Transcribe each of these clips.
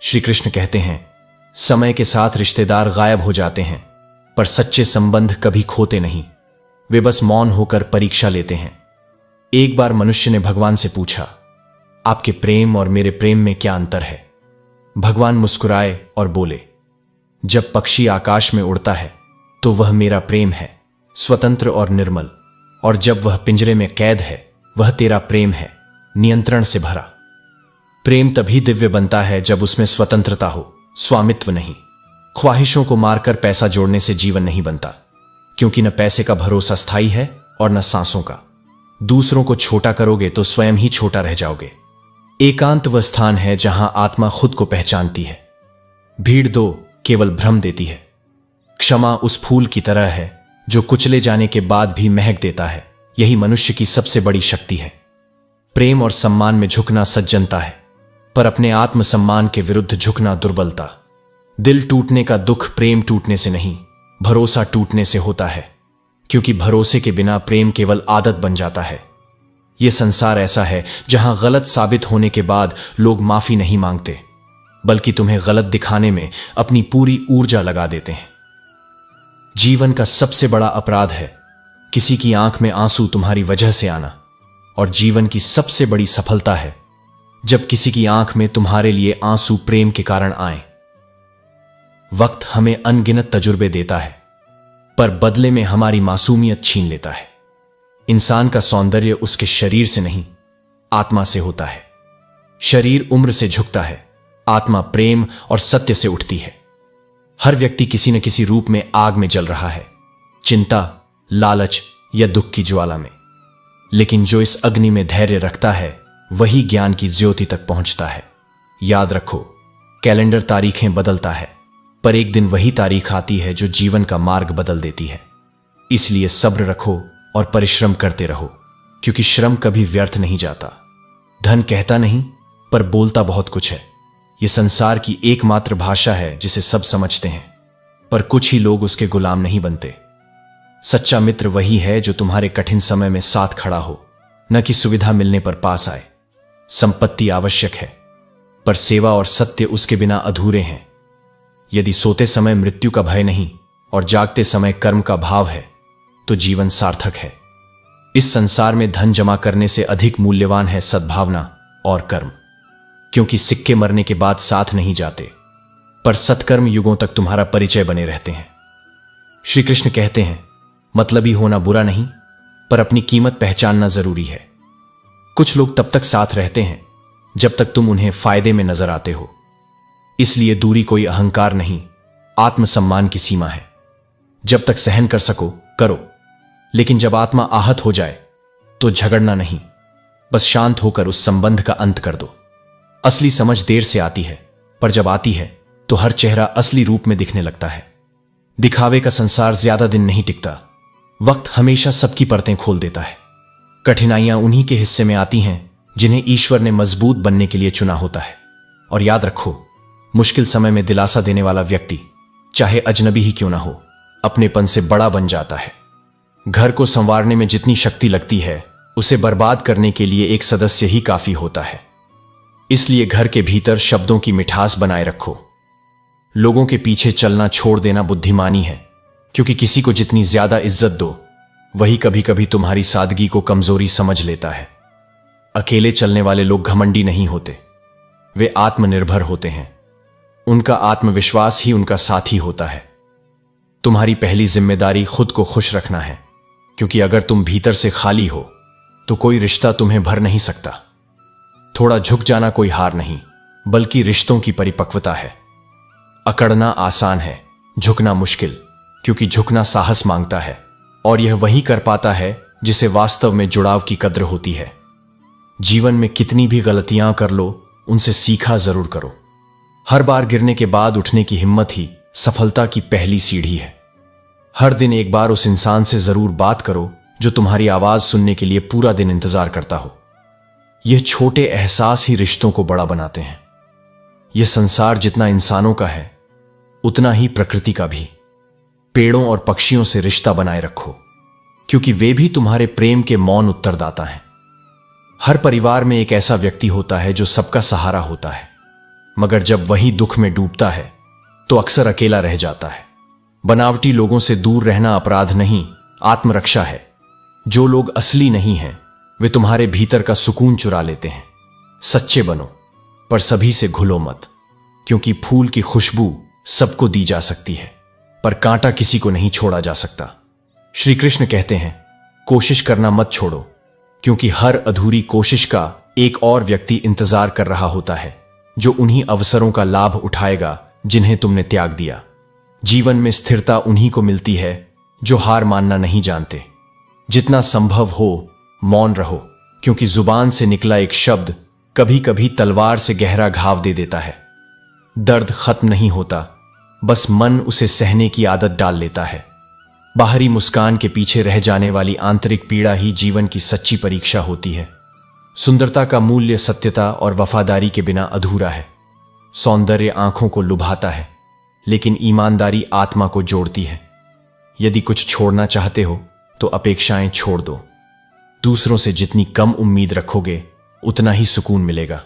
श्री कृष्ण कहते हैं, समय के साथ रिश्तेदार गायब हो जाते हैं, पर सच्चे संबंध कभी खोते नहीं। वे बस मौन होकर परीक्षा लेते हैं। एक बार मनुष्य ने भगवान से पूछा, आपके प्रेम और मेरे प्रेम में क्या अंतर है? भगवान मुस्कुराए और बोले, जब पक्षी आकाश में उड़ता है तो वह मेरा प्रेम है, स्वतंत्र और निर्मल, और जब वह पिंजरे में कैद है वह तेरा प्रेम है, नियंत्रण से भरा। प्रेम तभी दिव्य बनता है जब उसमें स्वतंत्रता हो, स्वामित्व नहीं। ख्वाहिशों को मारकर पैसा जोड़ने से जीवन नहीं बनता, क्योंकि न पैसे का भरोसा स्थायी है और न सांसों का। दूसरों को छोटा करोगे तो स्वयं ही छोटा रह जाओगे। एकांत वह स्थान है जहां आत्मा खुद को पहचानती है। भीड़ दो केवल भ्रम देती है। क्षमा उस फूल की तरह है जो कुचले जाने के बाद भी महक देता है। यही मनुष्य की सबसे बड़ी शक्ति है। प्रेम और सम्मान में झुकना सज्जनता है, पर अपने आत्मसम्मान के विरुद्ध झुकना दुर्बलता। दिल टूटने का दुख प्रेम टूटने से नहीं, भरोसा टूटने से होता है, क्योंकि भरोसे के बिना प्रेम केवल आदत बन जाता है। यह संसार ऐसा है जहां गलत साबित होने के बाद लोग माफी नहीं मांगते, बल्कि तुम्हें गलत दिखाने में अपनी पूरी ऊर्जा लगा देते हैं। जीवन का सबसे बड़ा अपराध है किसी की आंख में आंसू तुम्हारी वजह से आना, और जीवन की सबसे बड़ी सफलता है जब किसी की आंख में तुम्हारे लिए आंसू प्रेम के कारण आए। वक्त हमें अनगिनत तजुर्बे देता है, पर बदले में हमारी मासूमियत छीन लेता है। इंसान का सौंदर्य उसके शरीर से नहीं, आत्मा से होता है। शरीर उम्र से झुकता है, आत्मा प्रेम और सत्य से उठती है। हर व्यक्ति किसी न किसी रूप में आग में जल रहा है, चिंता, लालच या दुख की ज्वाला में। लेकिन जो इस अग्नि में धैर्य रखता है वही ज्ञान की ज्योति तक पहुंचता है। याद रखो, कैलेंडर तारीखें बदलता है, पर एक दिन वही तारीख आती है जो जीवन का मार्ग बदल देती है। इसलिए सब्र रखो और परिश्रम करते रहो, क्योंकि श्रम कभी व्यर्थ नहीं जाता। धन कहता नहीं, पर बोलता बहुत कुछ है। यह संसार की एकमात्र भाषा है जिसे सब समझते हैं, पर कुछ ही लोग उसके गुलाम नहीं बनते। सच्चा मित्र वही है जो तुम्हारे कठिन समय में साथ खड़ा हो, न कि सुविधा मिलने पर पास आए। संपत्ति आवश्यक है, पर सेवा और सत्य उसके बिना अधूरे हैं। यदि सोते समय मृत्यु का भय नहीं और जागते समय कर्म का भाव है, तो जीवन सार्थक है। इस संसार में धन जमा करने से अधिक मूल्यवान है सद्भावना और कर्म, क्योंकि सिक्के मरने के बाद साथ नहीं जाते, पर सत्कर्म युगों तक तुम्हारा परिचय बने रहते हैं। श्री कृष्ण कहते हैं, मतलबी होना बुरा नहीं, पर अपनी कीमत पहचानना जरूरी है। कुछ लोग तब तक साथ रहते हैं जब तक तुम उन्हें फायदे में नजर आते हो। इसलिए दूरी कोई अहंकार नहीं, आत्मसम्मान की सीमा है। जब तक सहन कर सको करो, लेकिन जब आत्मा आहत हो जाए तो झगड़ना नहीं, बस शांत होकर उस संबंध का अंत कर दो। असली समझ देर से आती है, पर जब आती है तो हर चेहरा असली रूप में दिखने लगता है। दिखावे का संसार ज्यादा दिन नहीं टिकता। वक्त हमेशा सबकी परतें खोल देता है। कठिनाइयां उन्हीं के हिस्से में आती हैं जिन्हें ईश्वर ने मजबूत बनने के लिए चुना होता है। और याद रखो, मुश्किल समय में दिलासा देने वाला व्यक्ति, चाहे अजनबी ही क्यों ना हो, अपनेपन से बड़ा बन जाता है। घर को संवारने में जितनी शक्ति लगती है, उसे बर्बाद करने के लिए एक सदस्य ही काफी होता है। इसलिए घर के भीतर शब्दों की मिठास बनाए रखो। लोगों के पीछे चलना छोड़ देना बुद्धिमानी है, क्योंकि किसी को जितनी ज्यादा इज्जत दो, वही कभी कभी तुम्हारी सादगी को कमजोरी समझ लेता है। अकेले चलने वाले लोग घमंडी नहीं होते, वे आत्मनिर्भर होते हैं। उनका आत्मविश्वास ही उनका साथी होता है। तुम्हारी पहली जिम्मेदारी खुद को खुश रखना है, क्योंकि अगर तुम भीतर से खाली हो तो कोई रिश्ता तुम्हें भर नहीं सकता। थोड़ा झुक जाना कोई हार नहीं, बल्कि रिश्तों की परिपक्वता है। अकड़ना आसान है, झुकना मुश्किल, क्योंकि झुकना साहस मांगता है, और यह वही कर पाता है जिसे वास्तव में जुड़ाव की कद्र होती है। जीवन में कितनी भी गलतियां कर लो, उनसे सीखा जरूर करो। हर बार गिरने के बाद उठने की हिम्मत ही सफलता की पहली सीढ़ी है। हर दिन एक बार उस इंसान से जरूर बात करो जो तुम्हारी आवाज सुनने के लिए पूरा दिन इंतजार करता हो। यह छोटे एहसास ही रिश्तों को बड़ा बनाते हैं। यह संसार जितना इंसानों का है, उतना ही प्रकृति का भी। पेड़ों और पक्षियों से रिश्ता बनाए रखो, क्योंकि वे भी तुम्हारे प्रेम के मौन उत्तरदाता हैं। हर परिवार में एक ऐसा व्यक्ति होता है जो सबका सहारा होता है, मगर जब वही दुख में डूबता है तो अक्सर अकेला रह जाता है। बनावटी लोगों से दूर रहना अपराध नहीं, आत्मरक्षा है। जो लोग असली नहीं हैं वे तुम्हारे भीतर का सुकून चुरा लेते हैं। सच्चे बनो, पर सभी से घुलो मत, क्योंकि फूल की खुशबू सबको दी जा सकती है, पर कांटा किसी को नहीं छोड़ा जा सकता। श्री कृष्ण कहते हैं, कोशिश करना मत छोड़ो, क्योंकि हर अधूरी कोशिश का एक और व्यक्ति इंतजार कर रहा होता है, जो उन्हीं अवसरों का लाभ उठाएगा जिन्हें तुमने त्याग दिया। जीवन में स्थिरता उन्हीं को मिलती है जो हार मानना नहीं जानते। जितना संभव हो मौन रहो, क्योंकि जुबान से निकला एक शब्द कभी कभी तलवार से गहरा घाव दे देता है। दर्द खत्म नहीं होता, बस मन उसे सहने की आदत डाल लेता है। बाहरी मुस्कान के पीछे रह जाने वाली आंतरिक पीड़ा ही जीवन की सच्ची परीक्षा होती है। सुंदरता का मूल्य सत्यता और वफादारी के बिना अधूरा है। सौंदर्य आंखों को लुभाता है, लेकिन ईमानदारी आत्मा को जोड़ती है। यदि कुछ छोड़ना चाहते हो तो अपेक्षाएं छोड़ दो। दूसरों से जितनी कम उम्मीद रखोगे उतना ही सुकून मिलेगा।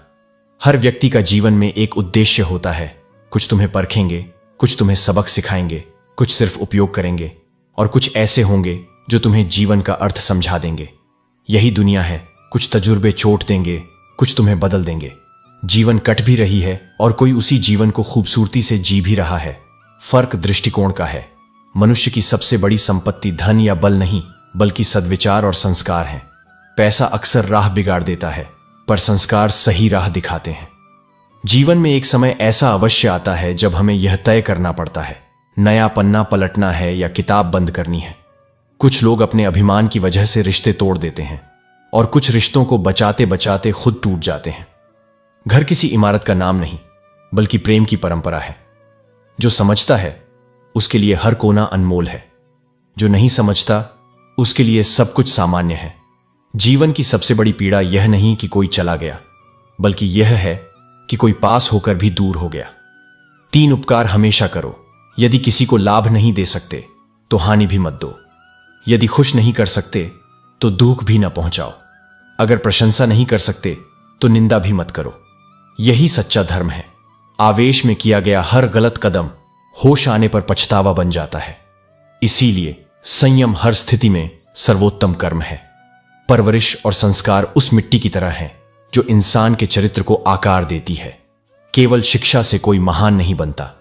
हर व्यक्ति का जीवन में एक उद्देश्य होता है। कुछ तुम्हें परखेंगे, कुछ तुम्हें सबक सिखाएंगे, कुछ सिर्फ उपयोग करेंगे, और कुछ ऐसे होंगे जो तुम्हें जीवन का अर्थ समझा देंगे। यही दुनिया है। कुछ तजुर्बे चोट देंगे, कुछ तुम्हें बदल देंगे। जीवन कट भी रही है और कोई उसी जीवन को खूबसूरती से जी भी रहा है। फर्क दृष्टिकोण का है। मनुष्य की सबसे बड़ी संपत्ति धन या बल नहीं, बल्कि सद्विचार और संस्कार हैं। पैसा अक्सर राह बिगाड़ देता है, पर संस्कार सही राह दिखाते हैं। जीवन में एक समय ऐसा अवश्य आता है जब हमें यह तय करना पड़ता है, नया पन्ना पलटना है या किताब बंद करनी है। कुछ लोग अपने अभिमान की वजह से रिश्ते तोड़ देते हैं, और कुछ रिश्तों को बचाते बचाते खुद टूट जाते हैं। घर किसी इमारत का नाम नहीं, बल्कि प्रेम की परंपरा है। जो समझता है उसके लिए हर कोना अनमोल है, जो नहीं समझता उसके लिए सब कुछ सामान्य है। जीवन की सबसे बड़ी पीड़ा यह नहीं कि कोई चला गया, बल्कि यह है कि कोई पास होकर भी दूर हो गया। 3 उपकार हमेशा करो। यदि किसी को लाभ नहीं दे सकते तो हानि भी मत दो। यदि खुश नहीं कर सकते तो दुख भी न पहुंचाओ। अगर प्रशंसा नहीं कर सकते तो निंदा भी मत करो। यही सच्चा धर्म है। आवेश में किया गया हर गलत कदम होश आने पर पछतावा बन जाता है। इसीलिए संयम हर स्थिति में सर्वोत्तम कर्म है। परवरिश और संस्कार उस मिट्टी की तरह है जो इंसान के चरित्र को आकार देती है। केवल शिक्षा से कोई महान नहीं बनता।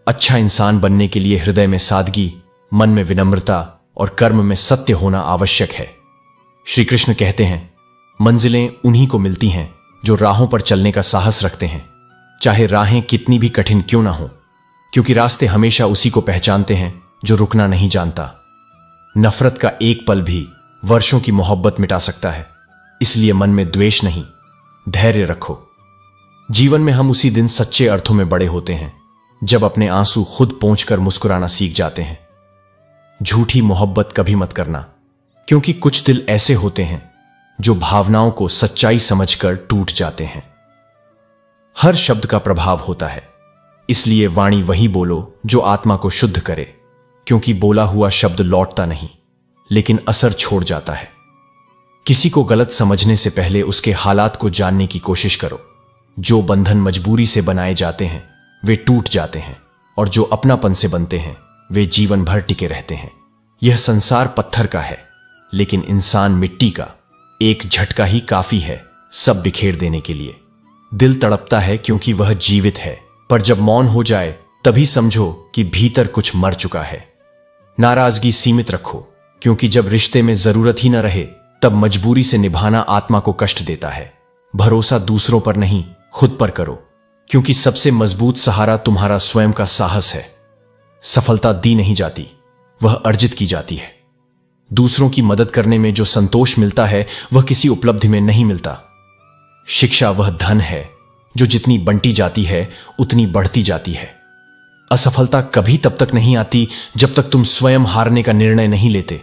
अच्छा इंसान बनने के लिए हृदय में सादगी, मन में विनम्रता और कर्म में सत्य होना आवश्यक है। श्री कृष्ण कहते हैं, मंजिलें उन्हीं को मिलती हैं जो राहों पर चलने का साहस रखते हैं, चाहे राहें कितनी भी कठिन क्यों ना हो, क्योंकि रास्ते हमेशा उसी को पहचानते हैं जो रुकना नहीं जानता। नफरत का एक पल भी वर्षों की मोहब्बत मिटा सकता है। इसलिए मन में द्वेष नहीं, धैर्य रखो। जीवन में हम उसी दिन सच्चे अर्थों में बड़े होते हैं जब अपने आंसू खुद पोंछकर मुस्कुराना सीख जाते हैं। झूठी मोहब्बत कभी मत करना, क्योंकि कुछ दिल ऐसे होते हैं जो भावनाओं को सच्चाई समझकर टूट जाते हैं। हर शब्द का प्रभाव होता है, इसलिए वाणी वही बोलो जो आत्मा को शुद्ध करे, क्योंकि बोला हुआ शब्द लौटता नहीं, लेकिन असर छोड़ जाता है। किसी को गलत समझने से पहले उसके हालात को जानने की कोशिश करो। जो बंधन मजबूरी से बनाए जाते हैं वे टूट जाते हैं, और जो अपनापन से बनते हैं वे जीवन भर टिके रहते हैं। यह संसार पत्थर का है, लेकिन इंसान मिट्टी का। एक झटका ही काफी है सब बिखेर देने के लिए। दिल तड़पता है क्योंकि वह जीवित है, पर जब मौन हो जाए तभी समझो कि भीतर कुछ मर चुका है। नाराजगी सीमित रखो, क्योंकि जब रिश्ते में जरूरत ही न रहे तब मजबूरी से निभाना आत्मा को कष्ट देता है। भरोसा दूसरों पर नहीं, खुद पर करो, क्योंकि सबसे मजबूत सहारा तुम्हारा स्वयं का साहस है। सफलता दी नहीं जाती, वह अर्जित की जाती है। दूसरों की मदद करने में जो संतोष मिलता है वह किसी उपलब्धि में नहीं मिलता। शिक्षा वह धन है जो जितनी बंटी जाती है उतनी बढ़ती जाती है। असफलता कभी तब तक नहीं आती जब तक तुम स्वयं हारने का निर्णय नहीं लेते।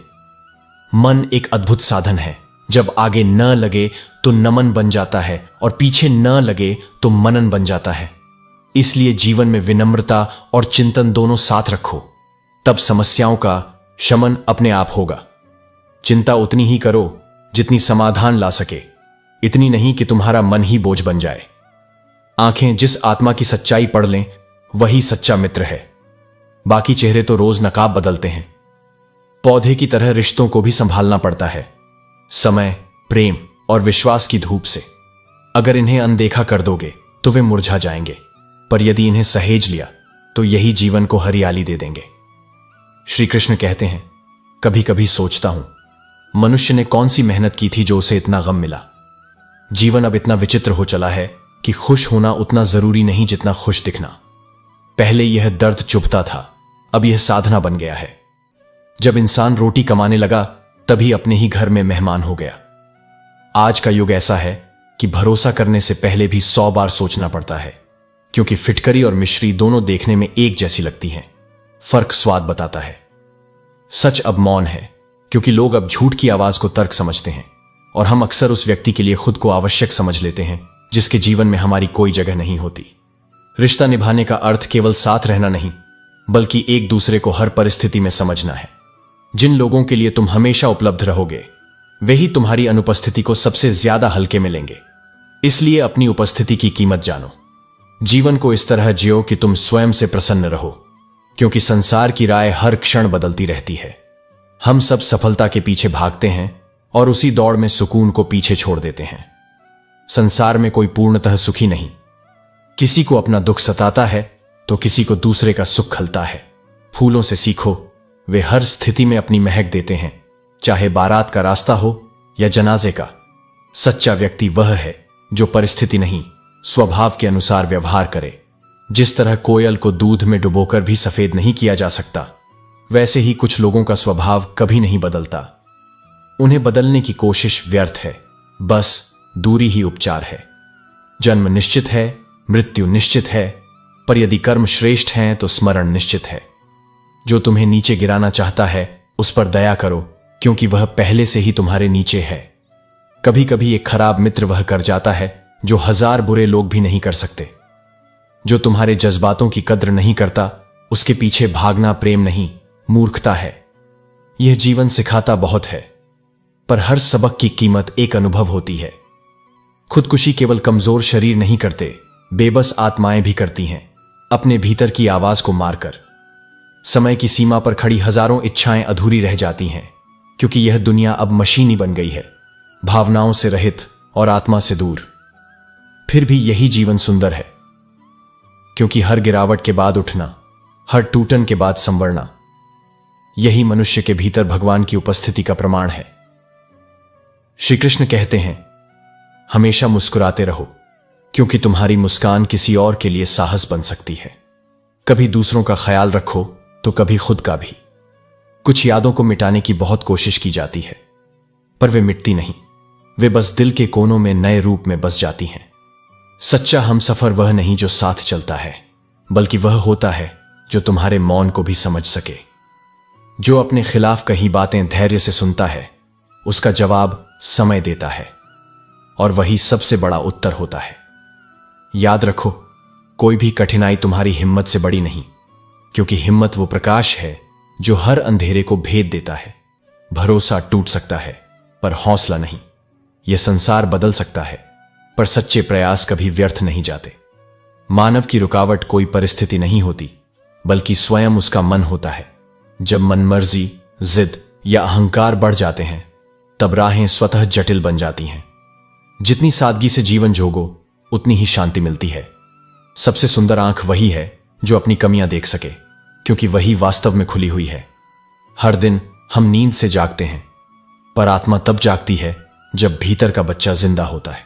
मन एक अद्भुत साधन है। जब आगे न लगे तो नमन बन जाता है, और पीछे न लगे तो मनन बन जाता है। इसलिए जीवन में विनम्रता और चिंतन दोनों साथ रखो, तब समस्याओं का शमन अपने आप होगा। चिंता उतनी ही करो जितनी समाधान ला सके। इतनी नहीं कि तुम्हारा मन ही बोझ बन जाए। आंखें जिस आत्मा की सच्चाई पढ़ लें वही सच्चा मित्र है। बाकी चेहरे तो रोज नकाब बदलते हैं। पौधे की तरह रिश्तों को भी संभालना पड़ता है, समय, प्रेम और विश्वास की धूप से। अगर इन्हें अनदेखा कर दोगे तो वे मुरझा जाएंगे, पर यदि इन्हें सहेज लिया तो यही जीवन को हरियाली दे देंगे। श्री कृष्ण कहते हैं, कभी कभी सोचता हूं मनुष्य ने कौन सी मेहनत की थी जो उसे इतना गम मिला। जीवन अब इतना विचित्र हो चला है कि खुश होना उतना जरूरी नहीं जितना खुश दिखना। पहले यह दर्द चुभता था, अब यह साधना बन गया है। जब इंसान रोटी कमाने लगा तभी अपने ही घर में मेहमान हो गया। आज का युग ऐसा है कि भरोसा करने से पहले भी 100 बार सोचना पड़ता है, क्योंकि फिटकरी और मिश्री दोनों देखने में एक जैसी लगती हैं। फर्क स्वाद बताता है। सच अब मौन है, क्योंकि लोग अब झूठ की आवाज को तर्क समझते हैं, और हम अक्सर उस व्यक्ति के लिए खुद को आवश्यक समझ लेते हैं जिसके जीवन में हमारी कोई जगह नहीं होती। रिश्ता निभाने का अर्थ केवल साथ रहना नहीं, बल्कि एक दूसरे को हर परिस्थिति में समझना है। जिन लोगों के लिए तुम हमेशा उपलब्ध रहोगे वे ही तुम्हारी अनुपस्थिति को सबसे ज्यादा हल्के में लेंगे। इसलिए अपनी उपस्थिति की कीमत जानो। जीवन को इस तरह जियो कि तुम स्वयं से प्रसन्न रहो, क्योंकि संसार की राय हर क्षण बदलती रहती है। हम सब सफलता के पीछे भागते हैं और उसी दौड़ में सुकून को पीछे छोड़ देते हैं। संसार में कोई पूर्णतः सुखी नहीं। किसी को अपना दुख सताता है तो किसी को दूसरे का सुख खलता है। फूलों से सीखो, वे हर स्थिति में अपनी महक देते हैं, चाहे बारात का रास्ता हो या जनाजे का। सच्चा व्यक्ति वह है जो परिस्थिति नहीं, स्वभाव के अनुसार व्यवहार करे। जिस तरह कोयल को दूध में डुबोकर भी सफेद नहीं किया जा सकता, वैसे ही कुछ लोगों का स्वभाव कभी नहीं बदलता। उन्हें बदलने की कोशिश व्यर्थ है, बस दूरी ही उपचार है। जन्म निश्चित है, मृत्यु निश्चित है, पर यदि कर्म श्रेष्ठ हैं तो स्मरण निश्चित है। जो तुम्हें नीचे गिराना चाहता है उस पर दया करो, क्योंकि वह पहले से ही तुम्हारे नीचे है। कभी कभी एक खराब मित्र वह कर जाता है जो 1000 बुरे लोग भी नहीं कर सकते। जो तुम्हारे जज्बातों की कद्र नहीं करता उसके पीछे भागना प्रेम नहीं, मूर्खता है। यह जीवन सिखाता बहुत है, पर हर सबक की कीमत एक अनुभव होती है। खुदकुशी केवल कमजोर शरीर नहीं करते, बेबस आत्माएं भी करती हैं, अपने भीतर की आवाज को मारकर। समय की सीमा पर खड़ी हजारों इच्छाएं अधूरी रह जाती हैं, क्योंकि यह दुनिया अब मशीनी बन गई है, भावनाओं से रहित और आत्मा से दूर। फिर भी यही जीवन सुंदर है, क्योंकि हर गिरावट के बाद उठना, हर टूटन के बाद संवरना, यही मनुष्य के भीतर भगवान की उपस्थिति का प्रमाण है। श्री कृष्ण कहते हैं, हमेशा मुस्कुराते रहो, क्योंकि तुम्हारी मुस्कान किसी और के लिए साहस बन सकती है। कभी दूसरों का ख्याल रखो तो कभी खुद का भी। कुछ यादों को मिटाने की बहुत कोशिश की जाती है, पर वे मिटती नहीं, वे बस दिल के कोनों में नए रूप में बस जाती हैं। सच्चा हमसफर वह नहीं जो साथ चलता है, बल्कि वह होता है जो तुम्हारे मौन को भी समझ सके। जो अपने खिलाफ कही बातें धैर्य से सुनता है उसका जवाब समय देता है, और वही सबसे बड़ा उत्तर होता है। याद रखो, कोई भी कठिनाई तुम्हारी हिम्मत से बड़ी नहीं, क्योंकि हिम्मत वो प्रकाश है जो हर अंधेरे को भेद देता है। भरोसा टूट सकता है पर हौसला नहीं। यह संसार बदल सकता है, पर सच्चे प्रयास कभी व्यर्थ नहीं जाते। मानव की रुकावट कोई परिस्थिति नहीं होती, बल्कि स्वयं उसका मन होता है। जब मनमर्जी, जिद या अहंकार बढ़ जाते हैं तब राहें स्वतः जटिल बन जाती हैं। जितनी सादगी से जीवन जोगो उतनी ही शांति मिलती है। सबसे सुंदर आंख वही है जो अपनी कमियां देख सके, क्योंकि वही वास्तव में खुली हुई है। हर दिन हम नींद से जागते हैं, पर आत्मा तब जागती है जब भीतर का बच्चा जिंदा होता है।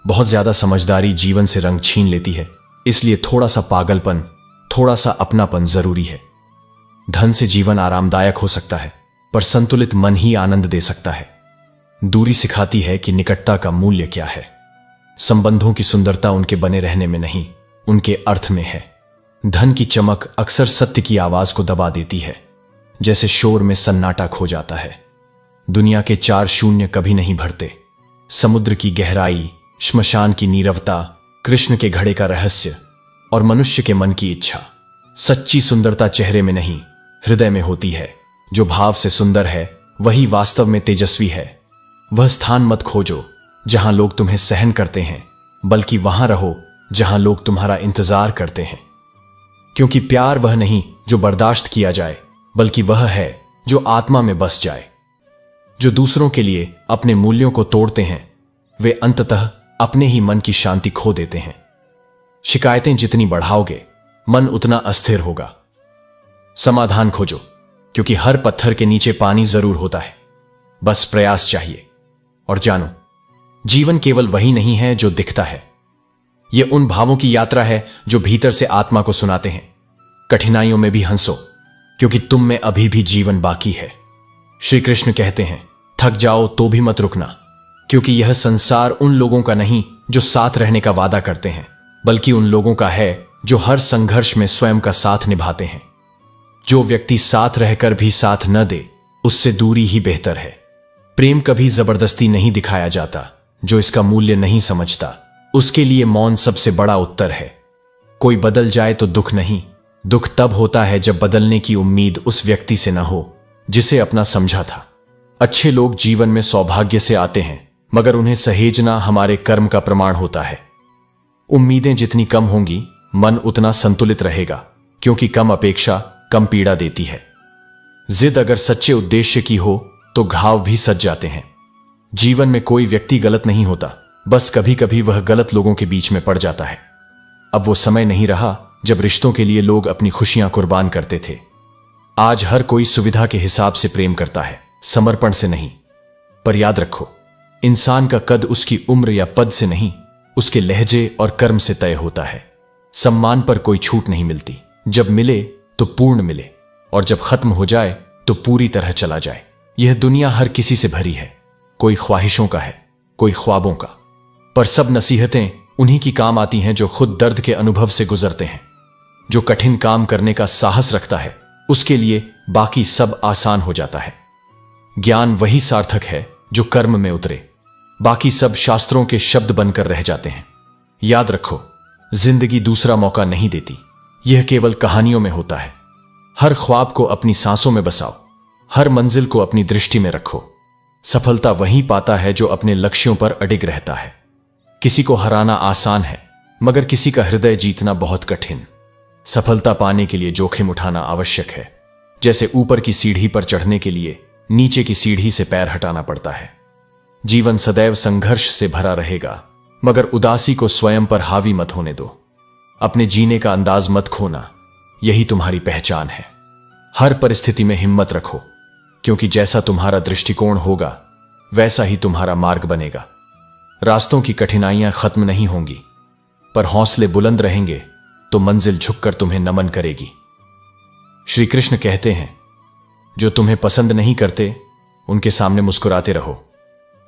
बहुत ज्यादा समझदारी जीवन से रंग छीन लेती है, इसलिए थोड़ा सा पागलपन, थोड़ा सा अपनापन जरूरी है। धन से जीवन आरामदायक हो सकता है, पर संतुलित मन ही आनंद दे सकता है। दूरी सिखाती है कि निकटता का मूल्य क्या है। संबंधों की सुंदरता उनके बने रहने में नहीं, उनके अर्थ में है। धन की चमक अक्सर सत्य की आवाज को दबा देती है, जैसे शोर में सन्नाटा खो जाता है। दुनिया के 4 शून्य कभी नहीं भरते। समुद्र की गहराई, श्मशान की नीरवता, कृष्ण के घड़े का रहस्य और मनुष्य के मन की इच्छा। सच्ची सुंदरता चेहरे में नहीं, हृदय में होती है। जो भाव से सुंदर है वही वास्तव में तेजस्वी है। वह स्थान मत खोजो जहां लोग तुम्हें सहन करते हैं, बल्कि वहां रहो जहां लोग तुम्हारा इंतजार करते हैं। क्योंकि प्यार वह नहीं जो बर्दाश्त किया जाए, बल्कि वह है जो आत्मा में बस जाए। जो दूसरों के लिए अपने मूल्यों को तोड़ते हैं, वे अंततः अपने ही मन की शांति खो देते हैं। शिकायतें जितनी बढ़ाओगे, मन उतना अस्थिर होगा। समाधान खोजो, क्योंकि हर पत्थर के नीचे पानी जरूर होता है। बस प्रयास चाहिए। और जानो, जीवन केवल वही नहीं है जो दिखता है। यह उन भावों की यात्रा है जो भीतर से आत्मा को सुनाते हैं। कठिनाइयों में भी हंसो, क्योंकि तुम में अभी भी जीवन बाकी है। श्री कृष्ण कहते हैं, थक जाओ तो भी मत रुकना, क्योंकि यह संसार उन लोगों का नहीं जो साथ रहने का वादा करते हैं, बल्कि उन लोगों का है जो हर संघर्ष में स्वयं का साथ निभाते हैं। जो व्यक्ति साथ रहकर भी साथ न दे, उससे दूरी ही बेहतर है। प्रेम कभी जबरदस्ती नहीं दिखाया जाता। जो इसका मूल्य नहीं समझता, उसके लिए मौन सबसे बड़ा उत्तर है। कोई बदल जाए तो दुख नहीं, दुख तब होता है जब बदलने की उम्मीद उस व्यक्ति से न हो जिसे अपना समझा था। अच्छे लोग जीवन में सौभाग्य से आते हैं, मगर उन्हें सहेजना हमारे कर्म का प्रमाण होता है। उम्मीदें जितनी कम होंगी, मन उतना संतुलित रहेगा, क्योंकि कम अपेक्षा कम पीड़ा देती है। जिद अगर सच्चे उद्देश्य की हो तो घाव भी सज जाते हैं। जीवन में कोई व्यक्ति गलत नहीं होता, बस कभी कभी वह गलत लोगों के बीच में पड़ जाता है। अब वो समय नहीं रहा जब रिश्तों के लिए लोग अपनी खुशियां कुर्बान करते थे। आज हर कोई सुविधा के हिसाब से प्रेम करता है, समर्पण से नहीं। पर याद रखो, इंसान का कद उसकी उम्र या पद से नहीं, उसके लहजे और कर्म से तय होता है। सम्मान पर कोई छूट नहीं मिलती। जब मिले तो पूर्ण मिले, और जब खत्म हो जाए तो पूरी तरह चला जाए। यह दुनिया हर किसी से भरी है। कोई ख्वाहिशों का है, कोई ख्वाबों का, पर सब नसीहतें उन्हीं की काम आती हैं जो खुद दर्द के अनुभव से गुजरते हैं। जो कठिन काम करने का साहस रखता है, उसके लिए बाकी सब आसान हो जाता है। ज्ञान वही सार्थक है जो कर्म में उतरे, बाकी सब शास्त्रों के शब्द बनकर रह जाते हैं। याद रखो, जिंदगी दूसरा मौका नहीं देती, यह केवल कहानियों में होता है। हर ख्वाब को अपनी सांसों में बसाओ, हर मंजिल को अपनी दृष्टि में रखो। सफलता वही पाता है जो अपने लक्ष्यों पर अडिग रहता है। किसी को हराना आसान है, मगर किसी का हृदय जीतना बहुत कठिन। सफलता पाने के लिए जोखिम उठाना आवश्यक है। जैसे ऊपर की सीढ़ी पर चढ़ने के लिए नीचे की सीढ़ी से पैर हटाना पड़ता है। जीवन सदैव संघर्ष से भरा रहेगा, मगर उदासी को स्वयं पर हावी मत होने दो। अपने जीने का अंदाज मत खोना, यही तुम्हारी पहचान है। हर परिस्थिति में हिम्मत रखो, क्योंकि जैसा तुम्हारा दृष्टिकोण होगा, वैसा ही तुम्हारा मार्ग बनेगा। रास्तों की कठिनाइयां खत्म नहीं होंगी, पर हौसले बुलंद रहेंगे तो मंजिल झुककर तुम्हें नमन करेगी। श्री कृष्ण कहते हैं, जो तुम्हें पसंद नहीं करते, उनके सामने मुस्कुराते रहो,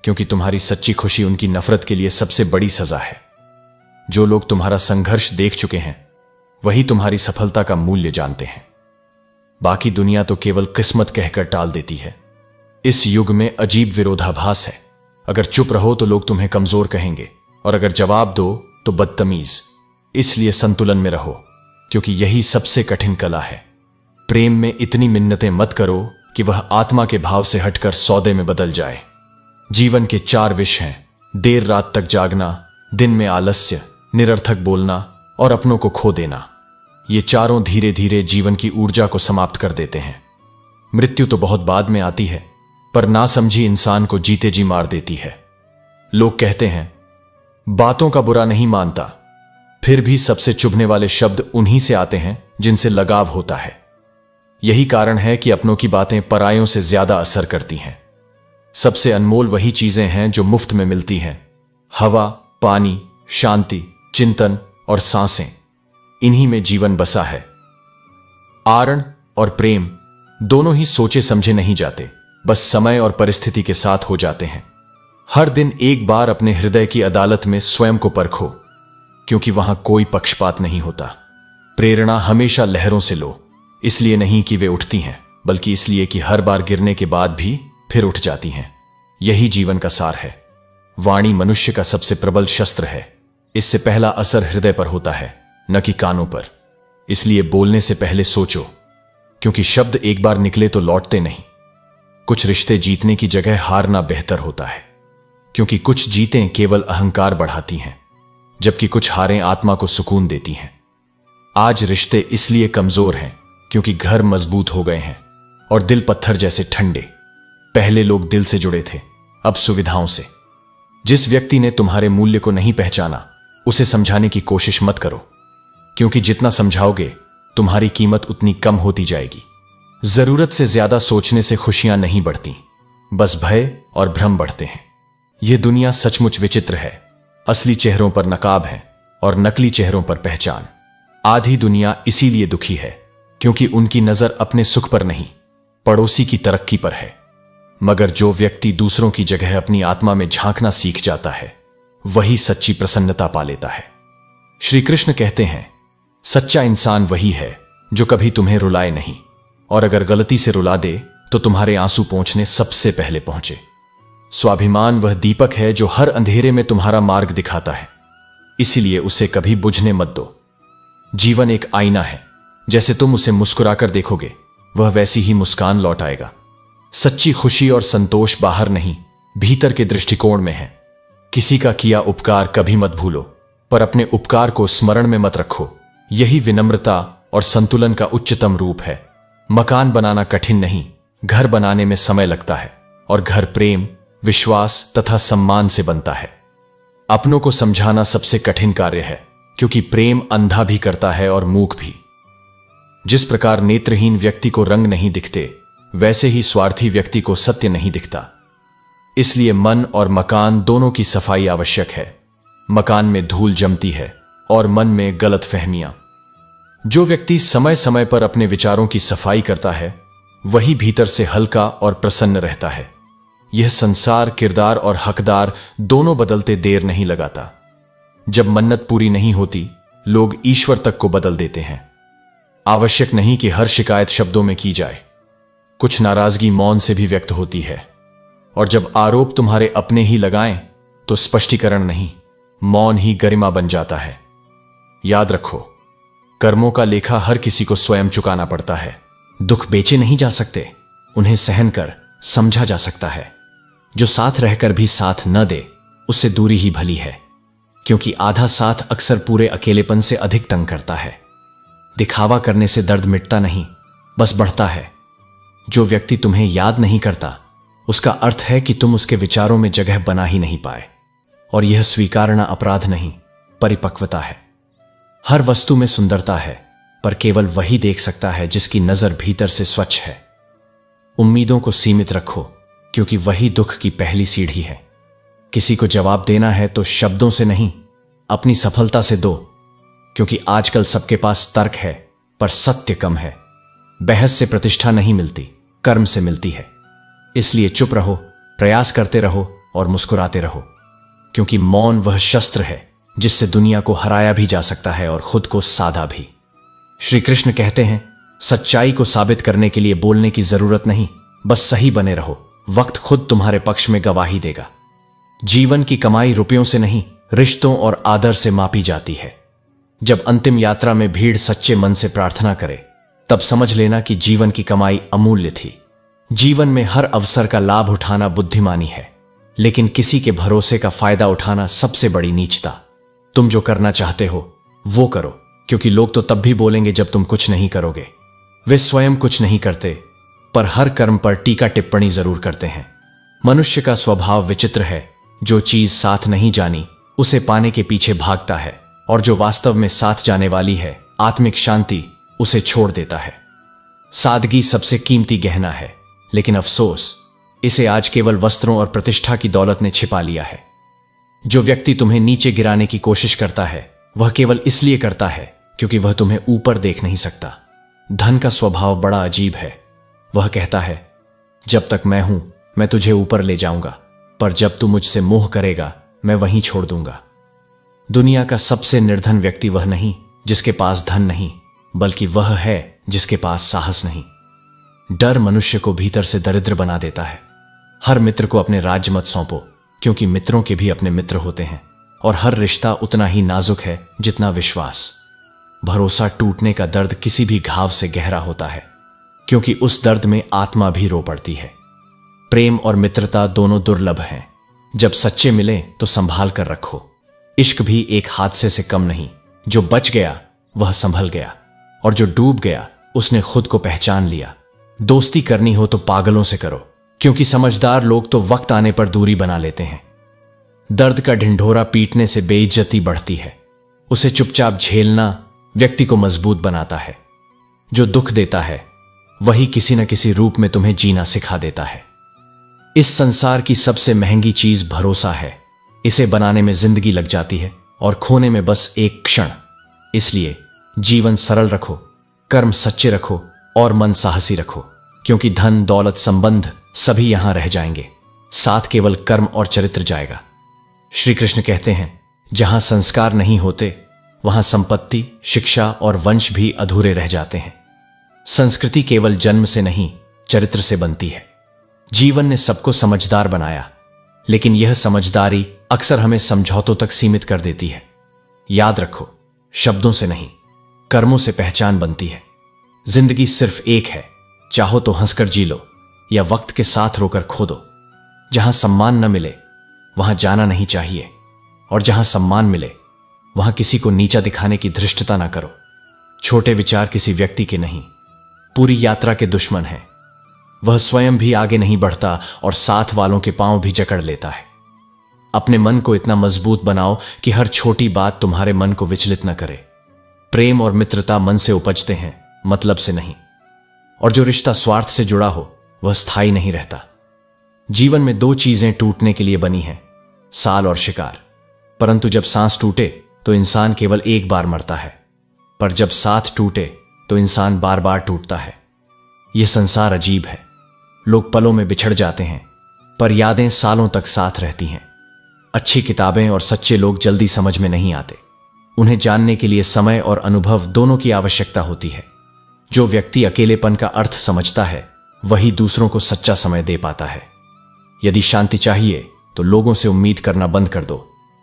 क्योंकि तुम्हारी सच्ची खुशी उनकी नफरत के लिए सबसे बड़ी सजा है। जो लोग तुम्हारा संघर्ष देख चुके हैं, वही तुम्हारी सफलता का मूल्य जानते हैं। बाकी दुनिया तो केवल किस्मत कहकर टाल देती है। इस युग में अजीब विरोधाभास है। अगर चुप रहो तो लोग तुम्हें कमजोर कहेंगे, और अगर जवाब दो तो बदतमीज। इसलिए संतुलन में रहो, क्योंकि यही सबसे कठिन कला है। प्रेम में इतनी मिन्नतें मत करो कि वह आत्मा के भाव से हटकर सौदे में बदल जाए। जीवन के 4 विष हैं: देर रात तक जागना, दिन में आलस्य, निरर्थक बोलना और अपनों को खो देना। ये चारों धीरे धीरे जीवन की ऊर्जा को समाप्त कर देते हैं। मृत्यु तो बहुत बाद में आती है, पर ना समझी इंसान को जीते जी मार देती है। लोग कहते हैं, बातों का बुरा नहीं मानता, फिर भी सबसे चुभने वाले शब्द उन्हीं से आते हैं जिनसे लगाव होता है। यही कारण है कि अपनों की बातें परायों से ज्यादा असर करती हैं। सबसे अनमोल वही चीजें हैं जो मुफ्त में मिलती हैं: हवा, पानी, शांति, चिंतन और सांसें। इन्हीं में जीवन बसा है। आरण और प्रेम दोनों ही सोचे समझे नहीं जाते, बस समय और परिस्थिति के साथ हो जाते हैं। हर दिन एक बार अपने हृदय की अदालत में स्वयं को परखो, क्योंकि वहां कोई पक्षपात नहीं होता। प्रेरणा हमेशा लहरों से लो, इसलिए नहीं कि वे उठती हैं, बल्कि इसलिए कि हर बार गिरने के बाद भी फिर उठ जाती हैं। यही जीवन का सार है। वाणी मनुष्य का सबसे प्रबल शस्त्र है। इससे पहला असर हृदय पर होता है, न कि कानों पर। इसलिए बोलने से पहले सोचो, क्योंकि शब्द एक बार निकले तो लौटते नहीं। कुछ रिश्ते जीतने की जगह हारना बेहतर होता है। क्योंकि कुछ जीतें केवल अहंकार बढ़ाती हैं, जबकि कुछ हारें आत्मा को सुकून देती हैं। आज रिश्ते इसलिए कमजोर हैं क्योंकि घर मजबूत हो गए हैं और दिल पत्थर जैसे ठंडे। पहले लोग दिल से जुड़े थे, अब सुविधाओं से। जिस व्यक्ति ने तुम्हारे मूल्य को नहीं पहचाना, उसे समझाने की कोशिश मत करो, क्योंकि जितना समझाओगे तुम्हारी कीमत उतनी कम होती जाएगी। जरूरत से ज्यादा सोचने से खुशियां नहीं बढ़ती, बस भय और भ्रम बढ़ते हैं। यह दुनिया सचमुच विचित्र है। असली चेहरों पर नकाब है और नकली चेहरों पर पहचान। आधी दुनिया इसीलिए दुखी है क्योंकि उनकी नजर अपने सुख पर नहीं, पड़ोसी की तरक्की पर है। मगर जो व्यक्ति दूसरों की जगह अपनी आत्मा में झांकना सीख जाता है, वही सच्ची प्रसन्नता पा लेता है। श्री कृष्ण कहते हैं, सच्चा इंसान वही है जो कभी तुम्हें रुलाए नहीं, और अगर गलती से रुला दे तो तुम्हारे आंसू पहुंचने सबसे पहले पहुंचे। स्वाभिमान वह दीपक है जो हर अंधेरे में तुम्हारा मार्ग दिखाता है, इसीलिए उसे कभी बुझने मत दो। जीवन एक आईना है, जैसे तुम उसे मुस्कुराकर देखोगे, वह वैसी ही मुस्कान लौट आएगा। सच्ची खुशी और संतोष बाहर नहीं, भीतर के दृष्टिकोण में है। किसी का किया उपकार कभी मत भूलो, पर अपने उपकार को स्मरण में मत रखो। यही विनम्रता और संतुलन का उच्चतम रूप है। मकान बनाना कठिन नहीं, घर बनाने में समय लगता है, और घर प्रेम, विश्वास तथा सम्मान से बनता है। अपनों को समझाना सबसे कठिन कार्य है, क्योंकि प्रेम अंधा भी करता है और मूक भी। जिस प्रकार नेत्रहीन व्यक्ति को रंग नहीं दिखते, वैसे ही स्वार्थी व्यक्ति को सत्य नहीं दिखता। इसलिए मन और मकान दोनों की सफाई आवश्यक है। मकान में धूल जमती है और मन में गलतफहमियां। जो व्यक्ति समय समय पर अपने विचारों की सफाई करता है, वही भीतर से हल्का और प्रसन्न रहता है। यह संसार किरदार और हकदार दोनों बदलते देर नहीं लगाता। जब मन्नत पूरी नहीं होती, लोग ईश्वर तक को बदल देते हैं। आवश्यक नहीं कि हर शिकायत शब्दों में की जाए। कुछ नाराजगी मौन से भी व्यक्त होती है, और जब आरोप तुम्हारे अपने ही लगाएं, तो स्पष्टीकरण नहीं, मौन ही गरिमा बन जाता है। याद रखो, कर्मों का लेखा हर किसी को स्वयं चुकाना पड़ता है। दुख बेचे नहीं जा सकते, उन्हें सहन कर समझा जा सकता है। जो साथ रहकर भी साथ न दे, उससे दूरी ही भली है, क्योंकि आधा साथ अक्सर पूरे अकेलेपन से अधिक तंग करता है। दिखावा करने से दर्द मिटता नहीं, बस बढ़ता है। जो व्यक्ति तुम्हें याद नहीं करता, उसका अर्थ है कि तुम उसके विचारों में जगह बना ही नहीं पाए, और यह स्वीकारना अपराध नहीं, परिपक्वता है। हर वस्तु में सुंदरता है, पर केवल वही देख सकता है जिसकी नजर भीतर से स्वच्छ है। उम्मीदों को सीमित रखो, क्योंकि वही दुख की पहली सीढ़ी है। किसी को जवाब देना है तो शब्दों से नहीं, अपनी सफलता से दो, क्योंकि आजकल सबके पास तर्क है, पर सत्य कम है। बहस से प्रतिष्ठा नहीं मिलती, कर्म से मिलती है। इसलिए चुप रहो, प्रयास करते रहो और मुस्कुराते रहो, क्योंकि मौन वह शस्त्र है जिससे दुनिया को हराया भी जा सकता है और खुद को साधा भी। श्री कृष्ण कहते हैं, सच्चाई को साबित करने के लिए बोलने की जरूरत नहीं, बस सही बने रहो। वक्त खुद तुम्हारे पक्ष में गवाही देगा। जीवन की कमाई रुपयों से नहीं, रिश्तों और आदर से मापी जाती है। जब अंतिम यात्रा में भीड़ सच्चे मन से प्रार्थना करे, तब समझ लेना कि जीवन की कमाई अमूल्य थी। जीवन में हर अवसर का लाभ उठाना बुद्धिमानी है, लेकिन किसी के भरोसे का फायदा उठाना सबसे बड़ी नीचता। तुम जो करना चाहते हो वो करो, क्योंकि लोग तो तब भी बोलेंगे जब तुम कुछ नहीं करोगे। वे स्वयं कुछ नहीं करते, पर हर कर्म पर टीका टिप्पणी जरूर करते हैं। मनुष्य का स्वभाव विचित्र है। जो चीज साथ नहीं जानी, उसे पाने के पीछे भागता है, और जो वास्तव में साथ जाने वाली है, आत्मिक शांति, उसे छोड़ देता है। सादगी सबसे कीमती गहना है, लेकिन अफसोस, इसे आज केवल वस्त्रों और प्रतिष्ठा की दौलत ने छिपा लिया है। जो व्यक्ति तुम्हें नीचे गिराने की कोशिश करता है, वह केवल इसलिए करता है क्योंकि वह तुम्हें ऊपर देख नहीं सकता। धन का स्वभाव बड़ा अजीब है। वह कहता है, जब तक मैं हूं, मैं तुझे ऊपर ले जाऊंगा, पर जब तू मुझसे मोह करेगा, मैं वहीं छोड़ दूंगा। दुनिया का सबसे निर्धन व्यक्ति वह नहीं जिसके पास धन नहीं, बल्कि वह है जिसके पास साहस नहीं। डर मनुष्य को भीतर से दरिद्र बना देता है। हर मित्र को अपने राज्य मत सौंपो, क्योंकि मित्रों के भी अपने मित्र होते हैं, और हर रिश्ता उतना ही नाजुक है जितना विश्वास। भरोसा टूटने का दर्द किसी भी घाव से गहरा होता है, क्योंकि उस दर्द में आत्मा भी रो पड़ती है। प्रेम और मित्रता दोनों दुर्लभ हैं। जब सच्चे मिले तो संभाल कर रखो। इश्क भी एक हादसे से कम नहीं। जो बच गया वह संभल गया, और जो डूब गया उसने खुद को पहचान लिया। दोस्ती करनी हो तो पागलों से करो, क्योंकि समझदार लोग तो वक्त आने पर दूरी बना लेते हैं। दर्द का ढिंढोरा पीटने से बेइज्जती बढ़ती है। उसे चुपचाप झेलना व्यक्ति को मजबूत बनाता है। जो दुख देता है वही किसी न किसी रूप में तुम्हें जीना सिखा देता है। इस संसार की सबसे महंगी चीज भरोसा है। इसे बनाने में जिंदगी लग जाती है और खोने में बस एक क्षण। इसलिए जीवन सरल रखो, कर्म सच्चे रखो और मन साहसी रखो, क्योंकि धन दौलत संबंध सभी यहां रह जाएंगे, साथ केवल कर्म और चरित्र जाएगा। श्री कृष्ण कहते हैं, जहां संस्कार नहीं होते वहां संपत्ति, शिक्षा और वंश भी अधूरे रह जाते हैं। संस्कृति केवल जन्म से नहीं, चरित्र से बनती है। जीवन ने सबको समझदार बनाया, लेकिन यह समझदारी अक्सर हमें समझौतों तक सीमित कर देती है। याद रखो, शब्दों से नहीं, कर्मों से पहचान बनती है। जिंदगी सिर्फ एक है, चाहो तो हंसकर जी लो या वक्त के साथ रोकर खो दो। जहां सम्मान न मिले वहां जाना नहीं चाहिए, और जहां सम्मान मिले वहां किसी को नीचा दिखाने की धृष्टता ना करो। छोटे विचार किसी व्यक्ति के नहीं, पूरी यात्रा के दुश्मन हैं। वह स्वयं भी आगे नहीं बढ़ता और साथ वालों के पांव भी जकड़ लेता है। अपने मन को इतना मजबूत बनाओ कि हर छोटी बात तुम्हारे मन को विचलित न करे। प्रेम और मित्रता मन से उपजते हैं, मतलब से नहीं। और जो रिश्ता स्वार्थ से जुड़ा हो वह स्थायी नहीं रहता। जीवन में दो चीजें टूटने के लिए बनी हैं, साल और शिकार। परंतु जब सांस टूटे तो इंसान केवल एक बार मरता है, पर जब साथ टूटे तो इंसान बार बार टूटता है। यह संसार अजीब है। लोग पलों में बिछड़ जाते हैं, पर यादें सालों तक साथ रहती हैं। अच्छी किताबें और सच्चे लोग जल्दी समझ में नहीं आते। उन्हें जानने के लिए समय और अनुभव दोनों की आवश्यकता होती है। जो व्यक्ति अकेलेपन का अर्थ समझता है वही दूसरों को सच्चा समय दे पाता है। यदि शांति चाहिए तो लोगों से उम्मीद करना बंद कर दो,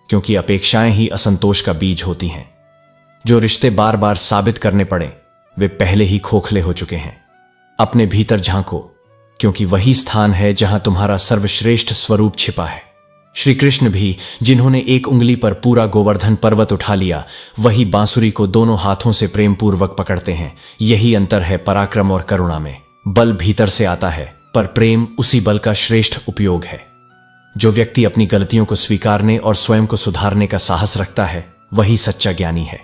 क्योंकि अपेक्षाएं ही असंतोष का बीज होती हैं। जो रिश्ते बार बार साबित करने पड़े वे पहले ही खोखले हो चुके हैं। अपने भीतर झांको, क्योंकि वही स्थान है जहां तुम्हारा सर्वश्रेष्ठ स्वरूप छिपा है। श्री कृष्ण भी, जिन्होंने एक उंगली पर पूरा गोवर्धन पर्वत उठा लिया, वही बांसुरी को दोनों हाथों से प्रेम पूर्वक पकड़ते हैं। यही अंतर है पराक्रम और करुणा में। बल भीतर से आता है, पर प्रेम उसी बल का श्रेष्ठ उपयोग है। जो व्यक्ति अपनी गलतियों को स्वीकारने और स्वयं को सुधारने का साहस रखता है वही सच्चा ज्ञानी है।